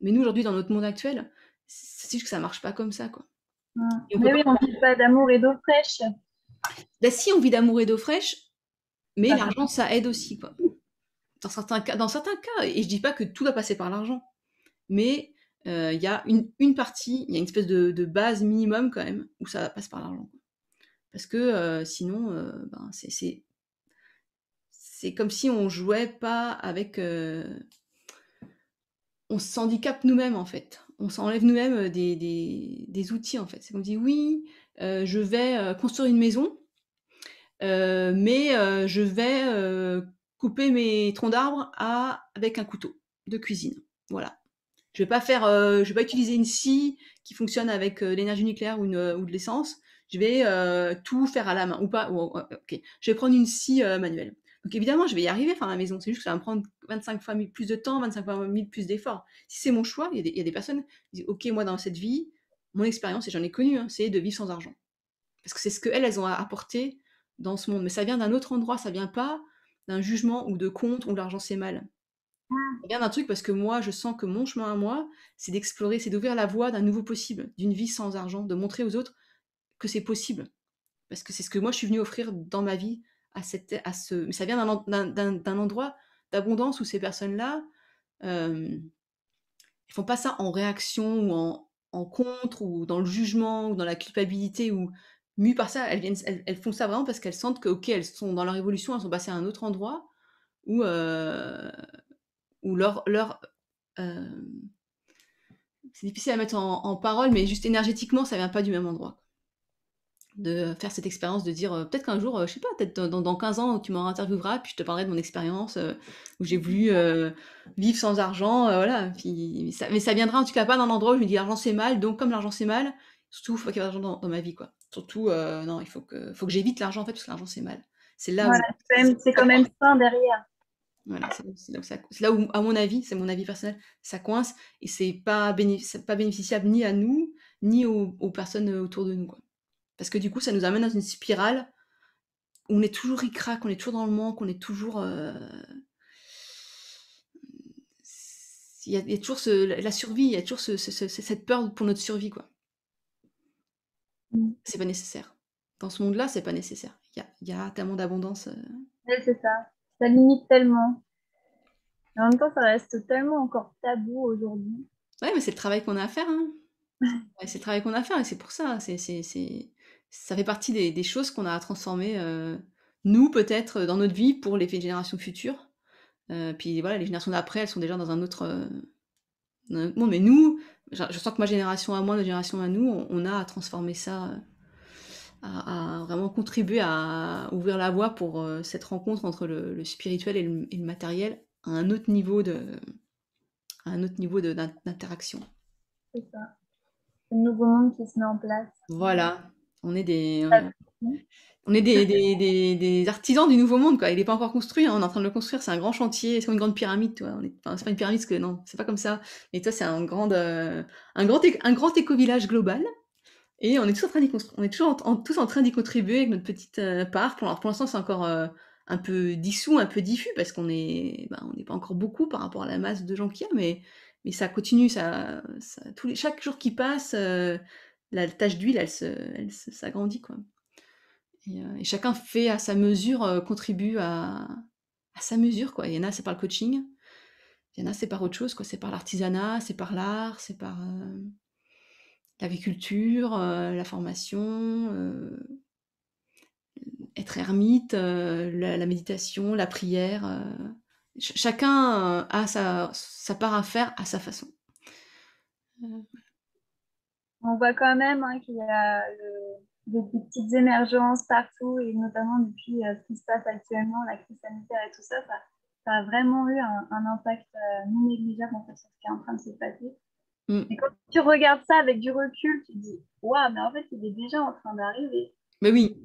Mais nous, aujourd'hui, dans notre monde actuel, c'est juste que ça marche pas comme ça, quoi. Mm. Et on peut Mais pas. oui, on ne vit pas d'amour et d'eau fraîche. Bah, si, on vit d'amour et d'eau fraîche, mais Pas l'argent, ça aide aussi, quoi. Dans certains cas, et je dis pas que tout doit passer par l'argent, mais il y a une partie, il y a une espèce de base minimum quand même où ça passe par l'argent, quoi. Parce que sinon, ben, c'est comme si on jouait pas avec, on s'handicape nous-mêmes, en fait. On s'enlève nous-mêmes, des outils, en fait. C'est qu'on dit: «Oui, je vais, construire une maison, mais je vais, couper mes troncs d'arbres avec un couteau de cuisine». Voilà. Je vais pas utiliser une scie qui fonctionne avec, l'énergie nucléaire ou de l'essence. Je vais, tout faire à la main ou pas, ou OK. Je vais prendre une scie, manuelle. Donc évidemment, je vais y arriver à faire ma maison. C'est juste que ça va me prendre 25 fois 1000 plus de temps, 25 fois 1000 plus d'efforts. Si c'est mon choix, il y a des personnes qui disent: «OK, moi dans cette vie, mon expérience, et j'en ai connu, hein, c'est de vivre sans argent». Parce que c'est ce qu'elles, elles ont à apporter dans ce monde. Mais ça vient d'un autre endroit, ça vient pas d'un jugement ou de contre ou l'argent c'est mal. Ça vient d'un truc parce que moi, je sens que mon chemin à moi, c'est d'explorer, c'est d'ouvrir la voie d'un nouveau possible, d'une vie sans argent, de montrer aux autres que c'est possible. Parce que c'est ce que moi je suis venue offrir dans ma vie à ce. Mais ça vient d'un endroit d'abondance où ces personnes-là, elles font pas ça en réaction ou en contre ou dans le jugement ou dans la culpabilité ou mues par ça. Elles font ça vraiment parce qu'elles sentent que, OK, elles sont dans leur évolution, elles sont passées à un autre endroit où, où hem, c'est difficile à mettre en parole, mais juste énergétiquement, ça vient pas du même endroit. De faire cette expérience, de dire, peut-être qu'un jour, je sais pas, peut-être dans 15 ans, tu m'en intervieweras, puis je te parlerai de mon expérience, où j'ai voulu, vivre sans argent, voilà. Puis mais ça viendra en tout cas pas d'un endroit où je me dis: «L'argent c'est mal, donc comme l'argent c'est mal, surtout faut qu'il y ait pas d'argent dans ma vie, quoi». Surtout, non, il faut que j'évite l'argent, en fait, parce que l'argent c'est mal. C'est là où Voilà, c'est quand même sain derrière. voilà, c'est là où, à mon avis, c'est mon avis personnel, ça coince, et c'est pas bénéficiable ni à nous, ni aux personnes, autour de nous, quoi. Parce que du coup, ça nous amène dans une spirale où on est toujours ric-rac, on est toujours dans le manque, on est toujours, il y a toujours la survie, il y a toujours cette peur pour notre survie, quoi. Mm. C'est pas nécessaire. Dans ce monde-là, c'est pas nécessaire. Il y a tellement d'abondance, Ouais, c'est ça. Ça limite tellement. Et en même temps, ça reste tellement encore tabou aujourd'hui. ouais, mais c'est le travail qu'on a à faire, hein. Ouais, c'est le travail qu'on a à faire, et c'est pour ça, ça fait partie des choses qu'on a à transformer, nous peut-être, dans notre vie pour les générations futures. Puis voilà, les générations d'après, elles sont déjà dans un autre monde, mais nous, je sens que ma génération à moi, notre génération à nous, on a à transformer ça, à vraiment contribuer à ouvrir la voie pour, cette rencontre entre le spirituel et le matériel à un autre niveau à un autre niveau d'interaction. C'est ça. C'est le nouveau monde qui se met en place. Voilà, on est des, Ça on est des artisans du nouveau monde, quoi. Il n'est pas encore construit, hein, on est en train de le construire, c'est un grand chantier, c'est comme une grande pyramide, tu vois. Enfin, c'est pas une pyramide, parce que non, c'est pas comme ça. Mais toi, c'est un grand éco-village global, et on est tous en train d'y construire. On est toujours tous en train d'y contribuer avec notre petite part. Pour l'instant, c'est encore un peu dissous, un peu diffus, parce on n'est pas encore beaucoup par rapport à la masse de gens qu'il y a, mais ça continue, chaque jour qui passe, la tache d'huile, s'agrandit, quoi. Et chacun fait à sa mesure, contribue à sa mesure, quoi. Il y en a, c'est par le coaching, il y en a, c'est par autre chose, quoi. C'est par l'artisanat, c'est par l'art, c'est par l'agriculture, la formation, être ermite, la méditation, la prière. Chacun a sa part à faire à sa façon. On voit quand même hein, qu'il y a des petites émergences partout, et notamment depuis ce qui se passe actuellement, la crise sanitaire et tout ça, ça a vraiment eu un impact non négligeable en fait, sur ce qui est en train de se passer. Mm. Et quand tu regardes ça avec du recul, tu te dis, waouh, mais en fait, il est déjà en train d'arriver. Mais oui,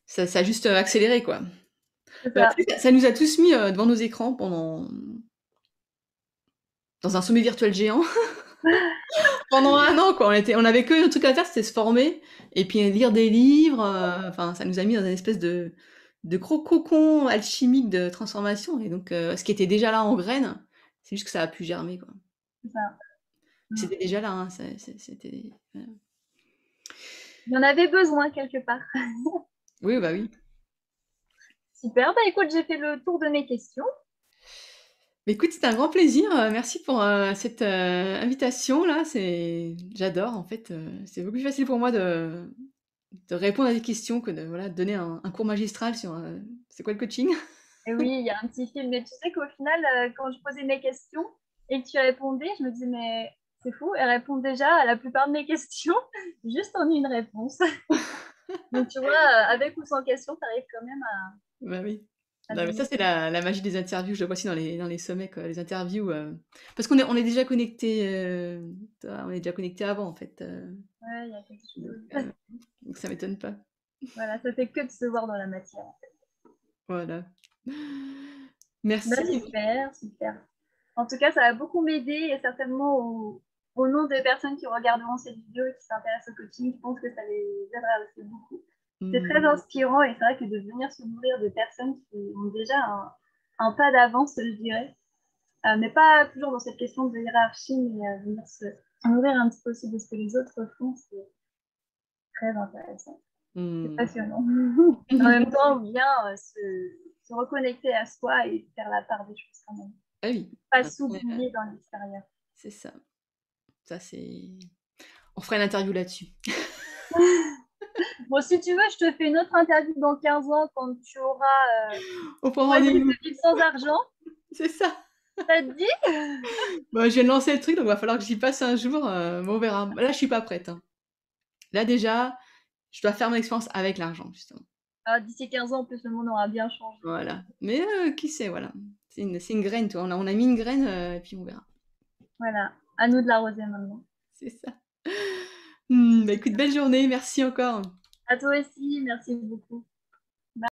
ça a juste accéléré, quoi. C'est ça. Ça nous a tous mis devant nos écrans dans un sommet virtuel géant. Pendant un an, quoi. On avait que un truc à faire, c'était se former et puis lire des livres. Enfin, ça nous a mis dans une espèce de gros cocon alchimique de transformation. Et donc, ce qui était déjà là en graines, c'est juste que ça a pu germer, quoi. C'est ça. C'était déjà là, hein. C'était. Il y en avait besoin quelque part. Oui, bah oui. Super, bah écoute, j'ai fait le tour de mes questions. Mais écoute, c'était un grand plaisir. Merci pour cette invitation là. J'adore en fait. C'est beaucoup plus facile pour moi de répondre à des questions que de voilà, de donner un cours magistral sur c'est quoi le coaching. Et oui, il y a un petit film. Mais tu sais qu'au final, quand je posais mes questions et que tu répondais, je me dis, mais c'est fou, elle répond déjà à la plupart de mes questions juste en une réponse. Donc tu vois, avec ou sans question, tu arrives quand même Bah oui. à Non, mais ça, donner. c'est la magie des interviews. Je le vois aussi dans les sommets, quoi, les interviews. Parce qu'on est déjà connectés. On est déjà connectés avant, en fait. Ouais, il y a quelque Donc, chose. donc ça m'étonne pas. Voilà, ça fait que de se voir dans la matière. Voilà. Bah, Merci. super, super. En tout cas, ça va beaucoup m'aider, et certainement au nom des personnes qui regarderont cette vidéo et qui s'intéressent au coaching, je pense que ça les aidera aussi beaucoup. C'est très Mm. inspirant, et c'est vrai que de venir se nourrir de personnes qui ont déjà un pas d'avance, je dirais, mais pas toujours dans cette question de hiérarchie, mais venir se nourrir un petit peu aussi de ce que les autres font, c'est très intéressant. C'est Mm. passionnant. En même temps, bien se reconnecter à soi et faire la part des choses quand même. Ah oui. Pas Après, s'oublier dans l'extérieur. c'est ça. Ça, c'est. On fera une interview là-dessus. Bon, si tu veux, je te fais une autre interview dans 15 ans quand tu auras On prend choisi rendez-vous. de vivre sans argent. C'est ça. Ça te dit? Bon, je viens de lancer le truc, donc il va falloir que j'y passe un jour. Mais on verra. Là, je suis pas prête, hein. Là, déjà, je dois faire mon expérience avec l'argent, justement. Ah, d'ici 15 ans, en plus, le monde aura bien changé. Voilà. Mais qui sait, voilà. C'est une graine, toi. On a mis une graine, et puis on verra. Voilà, à nous de l'arroser maintenant. C'est ça. Bah écoute, belle journée. Merci encore. À toi aussi, merci beaucoup.